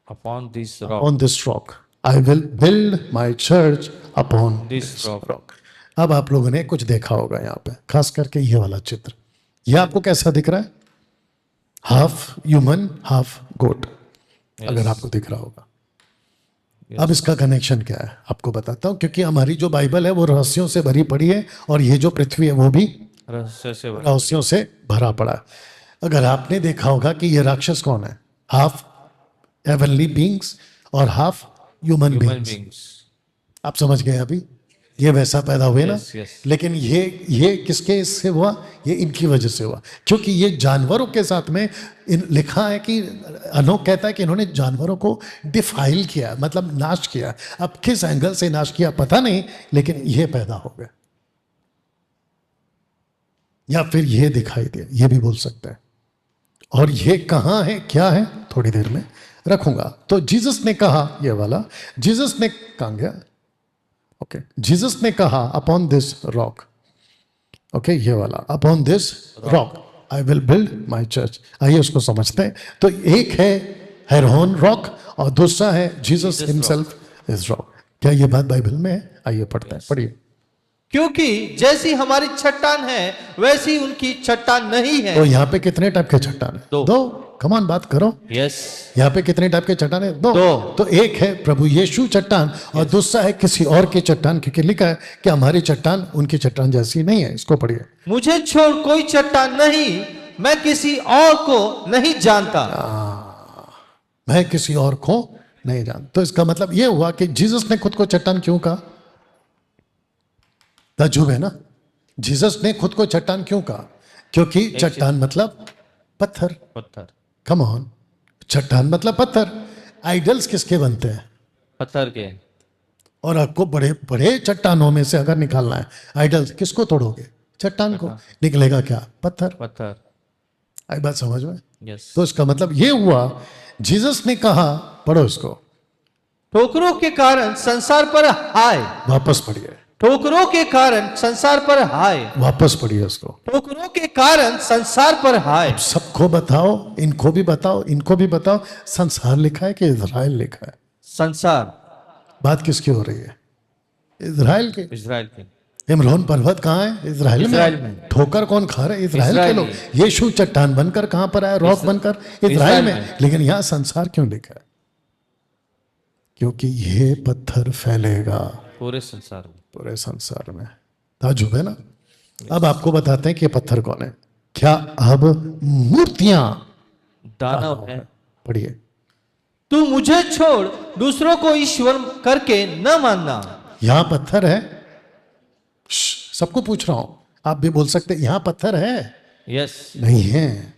upon this on this rock I will build my church upon this rock. अब आप लोगों ने कुछ देखा होगा यहाँ पे, खास करके ये वाला चित्र। ये आपको कैसा दिख रहा है? हाफ ह्यूमन हाफ गोट, अगर आपको दिख रहा होगा। अब इसका कनेक्शन क्या है आपको बताता हूं, क्योंकि हमारी जो बाइबल है वो रहस्यों से भरी पड़ी है, और ये जो पृथ्वी है वो भी रहस्यों से भरा पड़ा है। अगर आपने देखा होगा कि ये राक्षस कौन है? हाफ हेवनली बीइंग्स और हाफ ह्यूमन बीइंग्स। आप समझ गए? अभी ये वैसा पैदा हुए ना। लेकिन ये किसके इससे हुआ? ये इनकी वजह से हुआ, क्योंकि ये जानवरों के साथ में लिखा है कि अनोख कहता है कि इन्होंने जानवरों को डिफाइल किया, मतलब नाश किया। अब किस एंगल से नाश किया पता नहीं, लेकिन ये पैदा हो गया, या फिर ये दिखाई दिया, ये भी बोल सकता है। और ये कहाँ है, क्या है, थोड़ी देर में रखूंगा। तो जीसस ने कहा, ये वाला जीसस ने कहा गया, ओके, जीसस ने कहा अपॉन दिस रॉक, ओके, ये वाला upon this rock I will build my church. आइए उसको समझते हैं। तो एक है हेरोन रॉक और दूसरा है जीसस हिमसेल्फ इज रॉक। क्या ये बात बाइबल में है? आइए पढ़ते हैं, पढ़िए। क्योंकि जैसी हमारी चट्टान है वैसी उनकी चट्टान नहीं है। तो यहाँ पे कितने टाइप के चट्टान है? दो। कमान बात करो। यस। यहाँ पे कितने टाइप के चट्टान है? दो। तो एक है प्रभु यीशु चट्टान और दूसरा है किसी और की चट्टान, क्योंकि लिखा है कि हमारी चट्टान उनकी चट्टान जैसी नहीं है। इसको पढ़िए। मुझे छोड़ कोई चट्टान नहीं, मैं किसी और को नहीं जानता। मैं किसी और को नहीं जानता। तो इसका मतलब यह हुआ कि जीसस ने खुद को चट्टान क्यों कहा? ताज्जुब है ना? जीसस ने खुद को चट्टान क्यों कहा? क्योंकि चट्टान मतलब पत्थर। पत्थर, कम ऑन, चट्टान मतलब पत्थर। आइडल्स किसके बनते हैं? पत्थर के। और आपको बड़े बड़े चट्टानों में से अगर निकालना है आइडल्स, किसको तोड़ोगे? चट्टान को। निकलेगा क्या? पत्थर। पत्थर। आई बात समझ में? यस। तो इसका मतलब ये हुआ, जीसस ने कहा, पढ़ो इसको, ठोकरों के कारण संसार पर हाय। वापस पढ़िए, ठोकरों के कारण संसार पर हाय। वापस पढ़िए इसको। ठोकरों के कारण संसार पर हाय। सबको बताओ, इनको भी बताओ, इनको भी बताओ, संसार लिखा है कि इजराइल लिखा है? संसार। बात किसकी हो रही है? इजराइल के। इजराइल के। इमरान पर्वत कहाँ है? इजराइल इजराइल में। में। ठोकर कौन खा रहे? इजराइल के इजराइल लोग। में। यीशु चट्टान बनकर कहां पर आया? रॉक बनकर इजराइल इजराइल में। में। लेकिन यहां संसार क्यों लिखा है? क्योंकि ये पत्थर फैलेगा पूरे संसार में। पूरे संसार में। ताजुब है ना? अब आपको बताते हैं कि ये पत्थर कौन है। क्या अब मूर्तियां दानव है। पढ़िए। तू मुझे छोड़ दूसरों को ईश्वर करके न मानना। यहां पत्थर है। सबको पूछ रहा हूं, आप भी बोल सकते यहां पत्थर है? यस। नहीं है।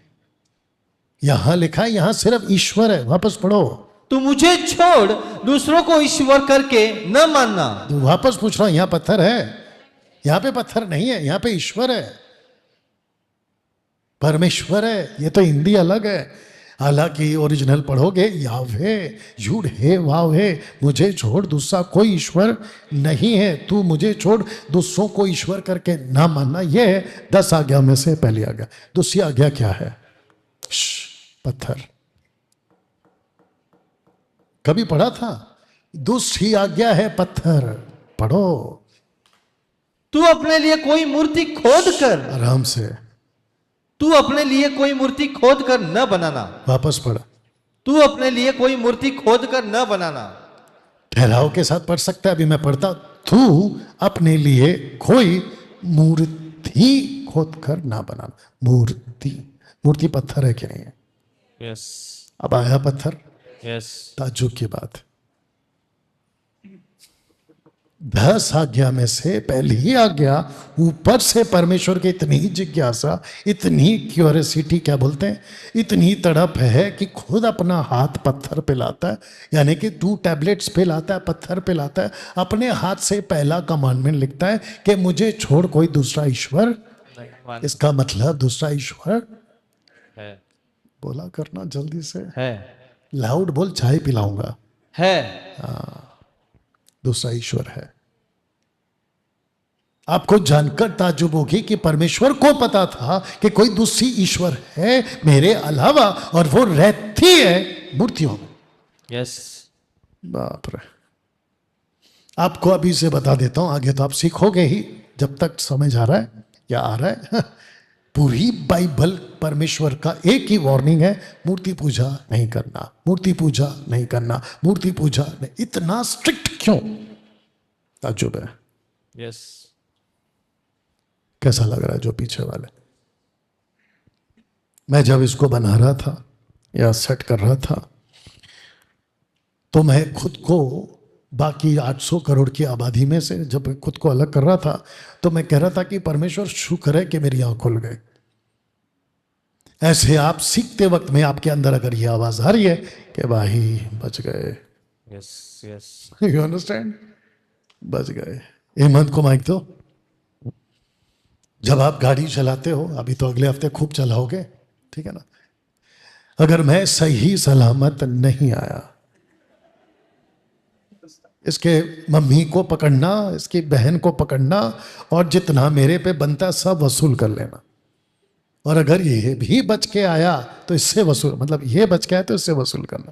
यहां लिखा है यहां सिर्फ ईश्वर है। वापस पढ़ो। तू मुझे छोड़ दूसरों को ईश्वर करके न मानना। तो वापस पूछ रहा हूं, यहां पत्थर है? यहां पे पत्थर नहीं है, यहां पे ईश्वर है, परमेश्वर है। ये तो हिंदी अलग है। हालांकि ओरिजिनल पढ़ोगे, यावे यूड है वाव है, मुझे छोड़ दूसरा कोई ईश्वर नहीं है, तू मुझे छोड़ दूसरों को ईश्वर करके ना मानना। ये है 10 आज्ञा में से पहली आज्ञा। दूसरी आज्ञा क्या है? पत्थर। कभी पढ़ा था? दूसरी आज्ञा है पत्थर। पढ़ो। तू अपने लिए कोई मूर्ति खोद कर। आराम से। तू अपने लिए कोई मूर्ति खोद कर न बनाना। वापस पढ़। तू अपने लिए कोई मूर्ति खोद कर न बनाना। ठहराव के साथ पढ़ सकता है। अभी मैं पढ़ता। तू अपने लिए कोई मूर्ति खोद कर ना बनाना। मूर्ति, मूर्ति पत्थर है कि नहीं है? यस। अब आया पत्थर। यस। ताज्जुब की बात। 10 आज्ञा में से पहली आज्ञा, ऊपर से परमेश्वर की इतनी जिज्ञासा, इतनी क्यूरियोसिटी, क्या बोलते हैं, इतनी तड़प है कि खुद अपना हाथ पत्थर पे लाता है। यानी कि 2 टैबलेट्स पे लाता है, पत्थर पे लाता है, अपने हाथ से पहला कमांडमेंट लिखता है कि मुझे छोड़ कोई दूसरा ईश्वर। इसका मतलब दूसरा ईश्वर है। बोला करना जल्दी से, है। लाउड बोल, चाय पिलाऊंगा। है। दूसरा ईश्वर है। आपको जानकर ताज्जुब होगी कि परमेश्वर को पता था कि कोई दूसरी ईश्वर है मेरे अलावा, और वो रहती है मूर्तियों में। यस। बाप रे। आपको अभी से बता देता हूं, आगे तो आप सीखोगे ही, जब तक समझ आ रहा है या आ रहा है। पूरी बाइबल परमेश्वर का एक ही वार्निंग है, मूर्ति पूजा नहीं करना, मूर्ति पूजा नहीं करना, मूर्ति पूजा नहीं। इतना स्ट्रिक्ट क्यों? ताज्जुब है। यस। कैसा लग रहा है जो पीछे वाले? मैं जब इसको बना रहा था या सेट कर रहा था, तो मैं खुद को बाकी 800 करोड़ की आबादी में से जब मैं खुद को अलग कर रहा था, तो मैं कह रहा था कि परमेश्वर शुक्र है कि मेरी आंख खुल गई। ऐसे आप सीखते वक्त में आपके अंदर अगर ये आवाज आ रही है कि भाई बच गए, यस। यस। यू अंडरस्टैंड, बच गए। हेमंत को माइक दो। जब आप गाड़ी चलाते हो, अभी तो अगले हफ्ते खूब चलाओगे, ठीक है ना, अगर मैं सही सलामत नहीं आया, इसके मम्मी को पकड़ना, इसकी बहन को पकड़ना, और जितना मेरे पे बनता सब वसूल कर लेना। और अगर ये भी बच के आया तो इससे वसूल, मतलब ये बच के आया तो इससे वसूल करना।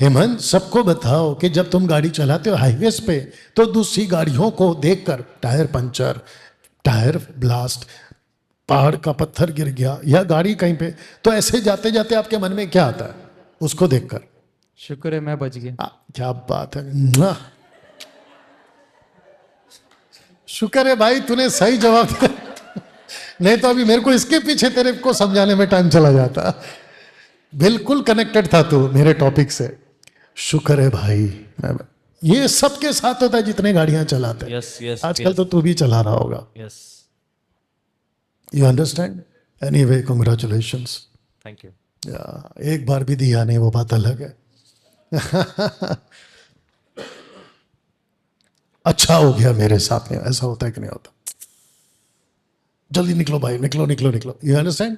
हेमंत, सबको बताओ कि जब तुम गाड़ी चलाते हो हाईवेज पे, तो दूसरी गाड़ियों को देखकर, टायर पंचर, टायर ब्लास्ट, पहाड़ का पत्थर गिर गया, या गाड़ी कहीं पे, तो ऐसे जाते जाते आपके मन में क्या आता है उसको देखकर? शुक्र है मैं बच गया। क्या बात है, मुआ। शुक्र है भाई तूने सही जवाब दिया, नहीं तो अभी मेरे को इसके पीछे तेरे को समझाने में टाइम चला जाता। बिल्कुल कनेक्टेड था तू मेरे टॉपिक से। शुक्र है भाई। ये सबके साथ होता है जितने गाड़ियां चलाते हैं। यस। यस। आजकल तो तू भी चला रहा होगा। Yes. You understand? Anyway, congratulations. Thank you. एक बार भी दिया नहीं, वो बात अलग है। अच्छा हो गया मेरे साथ में। ऐसा होता है कि नहीं होता? जल्दी निकलो भाई, निकलो निकलो निकलो। You understand?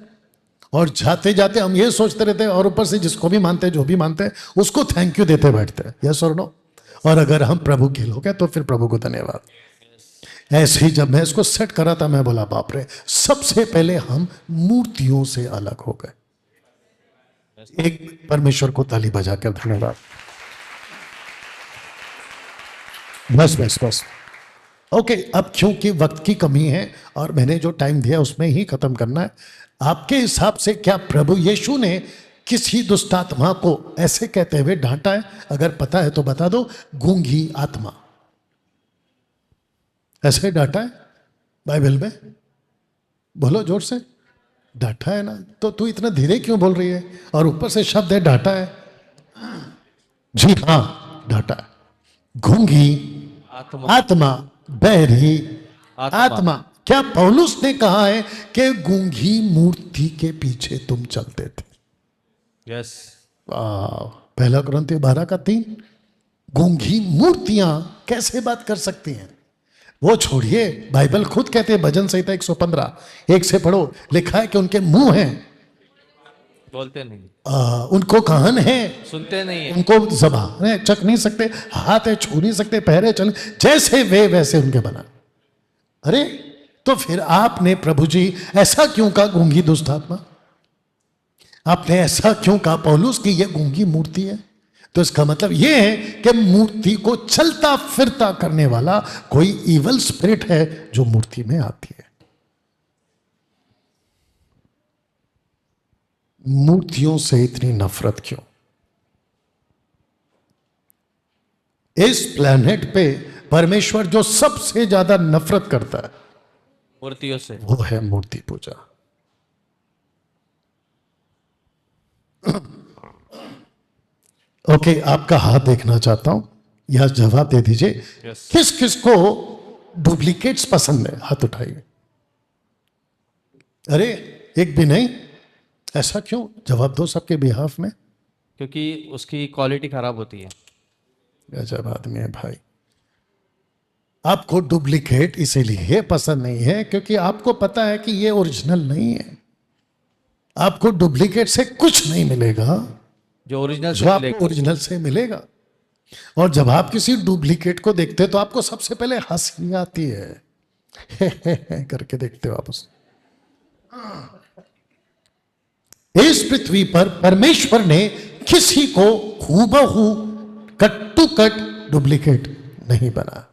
और जाते जाते हम ये सोचते रहते हैं, और ऊपर से जिसको भी मानते हैं, जो भी मानते हैं, उसको थैंक यू देते बैठते हैं। यस और नो? और अगर हम प्रभु के लोग हैं तो फिर प्रभु को धन्यवाद। ऐसे ही जब मैं इसको सेट करा था, मैं बोला बाप रे, सबसे पहले हम मूर्तियों से अलग हो गए। एक परमेश्वर को ताली बजाकर धन्यवाद। बस बस बस। ओके, अब क्योंकि वक्त की कमी है और मैंने जो टाइम दिया उसमें ही खत्म करना है। आपके हिसाब से क्या प्रभु यीशु ने किसी दुष्टात्मा को ऐसे कहते हुए डांटा है? अगर पता है तो बता दो। गूंगी आत्मा, ऐसे डांटा है बाइबल में? बोलो जोर से। डांटा है ना? तो तू इतना धीरे क्यों बोल रही है? और ऊपर से शब्द है डांटा है। जी हाँ, डांटा है। गूंगी आत्मा, बहरी आत्मा। क्या पौलुस ने कहा है कि गूंगी मूर्ति के पीछे तुम चलते थे? यस। पहला कुरिन्थियों 12:3। गूंगी मूर्तियां कैसे बात कर सकती हैं? वो छोड़िए, बाइबल खुद कहते हैं, भजन संहिता 115 1 से पढ़ो, लिखा है कि उनके मुंह हैं, बोलते नहीं, उनको कान है, सुनते नहीं है, उनको ज़बान है, चख नहीं सकते, हाथ है, छू नहीं सकते, पैर है, चल, जैसे वे वैसे उनके बना। अरे तो फिर आपने प्रभु जी ऐसा क्यों कहा गूंगी दुष्ट आत्मा? आपने ऐसा क्यों कहा पौलुस की ये गूंगी मूर्ति है? तो इसका मतलब यह है कि मूर्ति को चलता फिरता करने वाला कोई इवल स्पिरिट है जो मूर्ति में आती है। मूर्तियों से इतनी नफरत क्यों? इस प्लेनेट पे परमेश्वर जो सबसे ज्यादा नफरत करता है मूर्तियों से, वो है मूर्ति पूजा। ओके, आपका हाथ देखना चाहता हूं, या जवाब दे दीजिए। किस किस को डुप्लीकेट्स पसंद है? हाथ उठाइए। अरे एक भी नहीं? ऐसा क्यों? जवाब दो सबके बिहाफ में। क्योंकि उसकी क्वालिटी खराब होती है। गजब आदमी है भाई। आपको डुप्लीकेट इसीलिए पसंद नहीं है क्योंकि आपको पता है कि ये ओरिजिनल नहीं है। आपको डुप्लीकेट से कुछ नहीं मिलेगा जो ओरिजिनल जो आपको ओरिजिनल से मिलेगा। और जब आप किसी डुप्लीकेट को देखते हो तो आपको सबसे पहले हंसी आती है। करके देखते हो आप उसे। इस पृथ्वी पर परमेश्वर ने किसी को हूबहू कट टू कट डुप्लीकेट नहीं बना।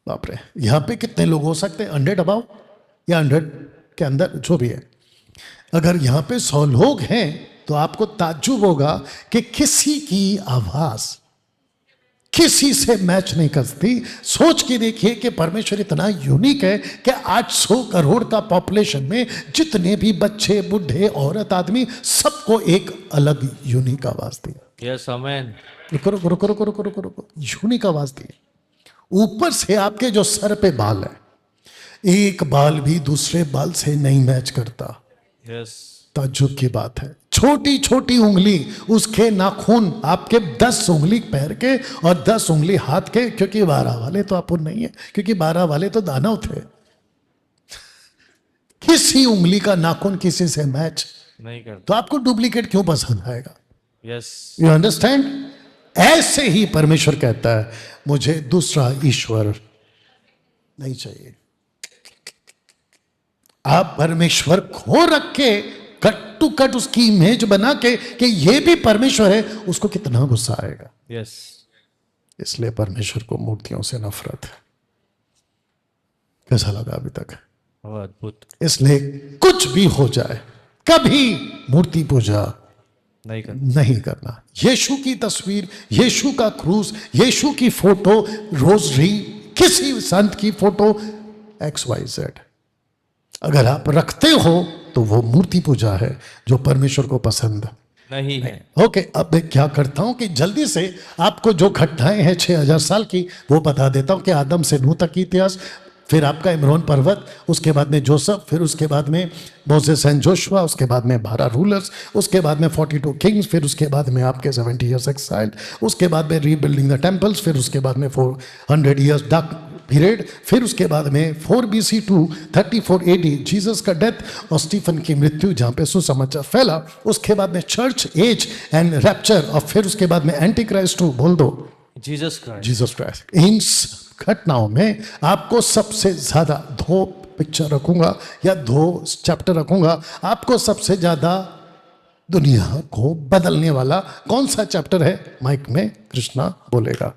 बाप रे, यहां पे कितने लोग हो सकते हैं? 100 अबाव या 100 के अंदर, जो भी है। अगर यहां पे 100 लोग हैं तो आपको ताज्जुब होगा कि किसी की आवाज किसी से मैच नहीं करती। सोच के देखिए कि परमेश्वर इतना यूनिक है कि 800 करोड़ का पॉपुलेशन में जितने भी बच्चे, बुढ़े, औरत, आदमी, सबको एक अलग यूनिक आवाज दी। Yes amen. रुको रुको रुको रुको रुको रुको रुको, यूनिक आवाज दी। ऊपर से आपके जो सर पे बाल है, एक बाल भी दूसरे बाल से नहीं मैच करता। यस, ताज्जुब की बात है। छोटी छोटी उंगली, उसके नाखून आपके 10 उंगली पैर के और 10 उंगली हाथ के, क्योंकि 12 वाले तो अपन नहीं है, क्योंकि 12 वाले तो दानव थे। किसी उंगली का नाखून किसी से मैच नहीं करता, तो आपको डुप्लीकेट क्यों पसंद आएगा? Yes, you understand? ऐसे ही परमेश्वर कहता है, मुझे दूसरा ईश्वर नहीं चाहिए। आप परमेश्वर को रख के कट टू कट उसकी इमेज बना के कि ये भी परमेश्वर है, उसको कितना गुस्सा आएगा। यस, इसलिए परमेश्वर को मूर्तियों से नफरत है। कैसा लगा अभी तक? बहुत अद्भुत। इसलिए कुछ भी हो जाए, कभी मूर्ति पूजा नहीं करता, नहीं करना। यीशु की तस्वीर, यीशु का क्रूस, यीशु की फोटो, रोजरी, किसी संत की फोटो, XYZ अगर आप रखते हो तो वो मूर्ति पूजा है जो परमेश्वर को पसंद नहीं है। ओके, अब मैं क्या करता हूं कि जल्दी से आपको जो घटनाएं हैं 6000 साल की वो बता देता हूं कि आदम से नूह तक की इतिहास, फिर आपका इमरोन पर्वत, उसके बाद में जोसेफ, फिर उसके बाद में मोसेस एंड जोशुआ, उसके बाद में 12 रूलर्स, उसके बाद में 42 किंग्स, फिर उसके बाद में आपके 70 ईयर्स एक्साइल, उसके बाद में रीबिल्डिंग द टेम्पल्स, फिर उसके बाद में 400 ईयर्स डार्क पीरियड, फिर उसके बाद में 4 BC टू 34 AD जीसस का डेथ और स्टीफन की मृत्यु जहाँ पे सुसमाचार फैला, उसके बाद में चर्च एज एंड रैप्चर, और फिर उसके बाद में एंटी क्राइस्ट टू, बोल दो जीसस क्राइस्ट। Jesus Christ. इन घटनाओं में आपको सबसे ज्यादा 2 पिक्चर रखूंगा या 2 चैप्टर रखूंगा, आपको सबसे ज्यादा दुनिया को बदलने वाला कौन सा चैप्टर है, माइक में कृष्णा बोलेगा।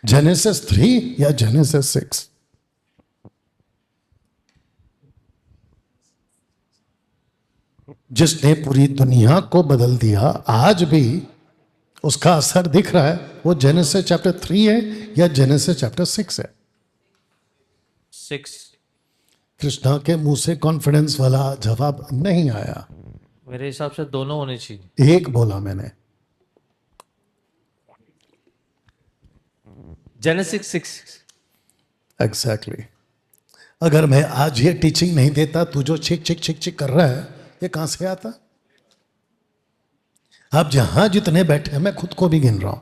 जेनेसिस 3 या जेनेसिस 6? जिसने पूरी दुनिया को बदल दिया, आज भी उसका असर दिख रहा है, वो जेनेसिस चैप्टर 3 है या जेनेसिस चैप्टर 6 है? 6। कृष्णा के मुंह से कॉन्फिडेंस वाला जवाब नहीं आया। मेरे हिसाब से दोनों होने चाहिए। एक बोला मैंने। जेनेसिस 6। एग्जैक्टली। अगर मैं आज ये टीचिंग नहीं देता, तू जो चिक चिक चिक चिक कर रहा है, ये कहां से आता? आप जहां जितने बैठे हैं, मैं खुद को भी गिन रहा हूं।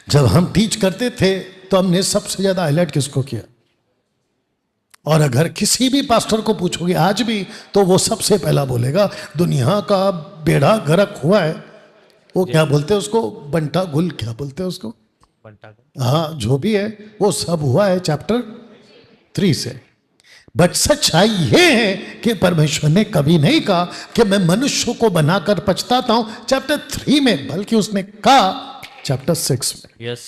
जब हम टीच करते थे तो हमने सबसे ज्यादा हाईलाइट किसको किया? और अगर किसी भी पास्टर को पूछोगे आज भी, तो वो सबसे पहला बोलेगा दुनिया का बेड़ा गर्क हुआ है। वो क्या बोलते हैं उसको, बंटा गुल, क्या बोलते हैं उसको? हाँ, जो भी है वो सब हुआ है चैप्टर 3 से। बट सच्चाई ये है कि परमेश्वर ने कभी नहीं कहा कि मैं मनुष्य को बनाकर पछताता हूं चैप्टर 3 में, बल्कि उसने कहा चैप्टर 6 में। यस।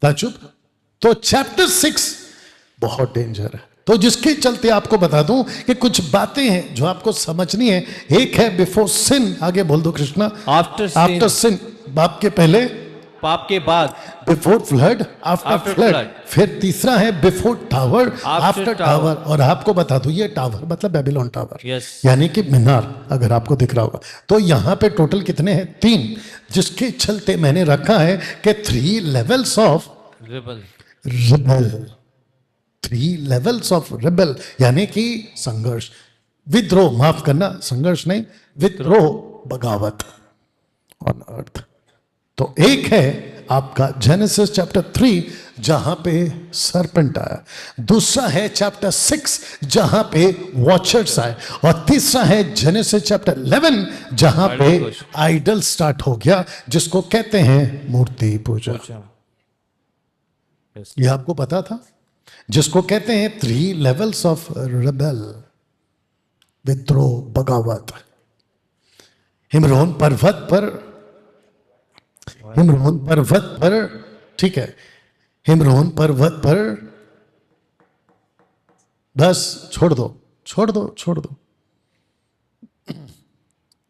चुप। तो चैप्टर 6 बहुत डेंजर है। तो जिसके चलते आपको बता दूं कि कुछ बातें हैं जो आपको समझनी है। एक है बिफोर सिन, आगे बोल दो कृष्णा। आफ्टर सिन, बाप के पहले, पाप के बाद। Before flood, after After flood. flood। फिर तीसरा है before tower, after tower। Tower. और आपको बता दूं ये टावर मतलब बेबीलोन टावर, Yes। यानी कि मीनार, अगर आपको दिख रहा होगा। तो यहां पे टोटल कितने हैं? 3, जिसके चलते मैंने रखा है कि 3 levels of rebel. Rebel. 3 levels of rebel, यानी कि संघर्ष, विद्रोह, माफ करना, संघर्ष नहीं, विद्रोह, बगावत ऑन अर्थ। तो एक है आपका जेनेसिस चैप्टर 3 जहां पे सरपेंट आया, दूसरा है चैप्टर 6 जहां पे वॉचर्स आए, और तीसरा है जेनेसिस चैप्टर 11 जहां पे आइडल स्टार्ट हो गया, जिसको कहते हैं मूर्ति पूजा। ये आपको पता था? जिसको कहते हैं 3 लेवल्स ऑफ रिबेल, विद्रोह, बगावत। हिमरोन पर्वत पर, हिमरोन पर्वत पर, ठीक है, हिमरोन पर्वत पर, बस छोड़ दो छोड़ दो छोड़ दो।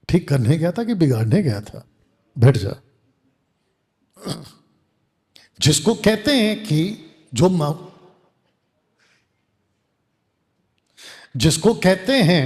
ठीक करने गया था कि बिगाड़ने गया था? बैठ जा। जिसको कहते हैं कि जो जिसको कहते हैं